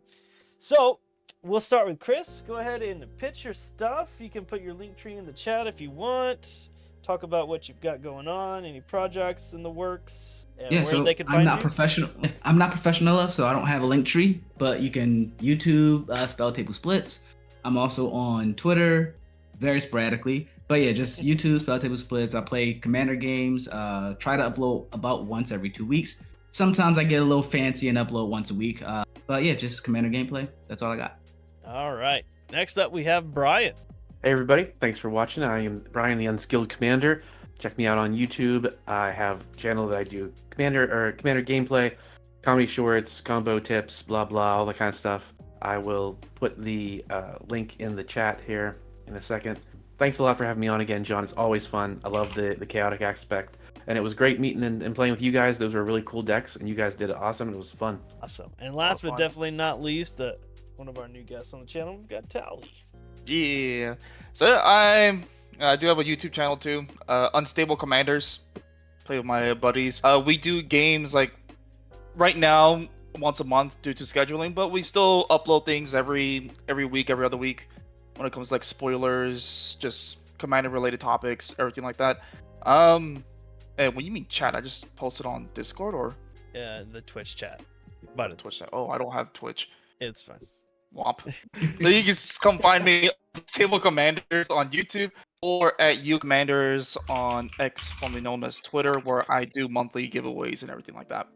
So we'll start with Chris. Go ahead and pitch your stuff. You can put your link tree in the chat if you want. Talk about what you've got going on, any projects in the works, and Yeah, where so they can I'm find not you. professional. I'm not professional enough, so I don't have a link tree. But you can YouTube Spell Table Splits. I'm also on Twitter, very sporadically. But yeah, just YouTube Spell Table Splits. I play Commander games. Try to upload about once every 2 weeks. Sometimes I get a little fancy and upload once a week. But yeah, just Commander gameplay. That's all I got. All right. Next up, we have Brian. Hey everybody, thanks for watching. I am Brian the Unskilled Commander. Check me out on YouTube. I have a channel that I do commander gameplay, comedy shorts, combo tips, blah blah, all that kind of stuff. I will put the link in the chat here in a second. Thanks a lot for having me on again, John. It's always fun. I love the chaotic aspect. And it was great meeting and playing with you guys. Those were really cool decks, and you guys did it awesome. It was fun. Awesome. And last but fun. definitely not least, one of our new guests on the channel, we've got Tally. Yeah. So I do have a YouTube channel too. Unstable Commanders. Play with my buddies. We do games like right now once a month due to scheduling, but we still upload things every week, every other week when it comes to like spoilers, just Commander related topics, everything like that. And when you mean chat, I just posted on Discord or The Twitch chat. But it's Twitch chat. Oh, I don't have Twitch. It's fine. Womp. So you can just come find me Stable Commanders on YouTube or at U Commanders on X, formerly known as Twitter, where I do monthly giveaways and everything like that.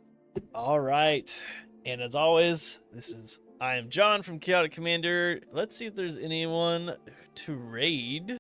All right. And as always, I am John from Chaotic Commander. Let's see if there's anyone to raid.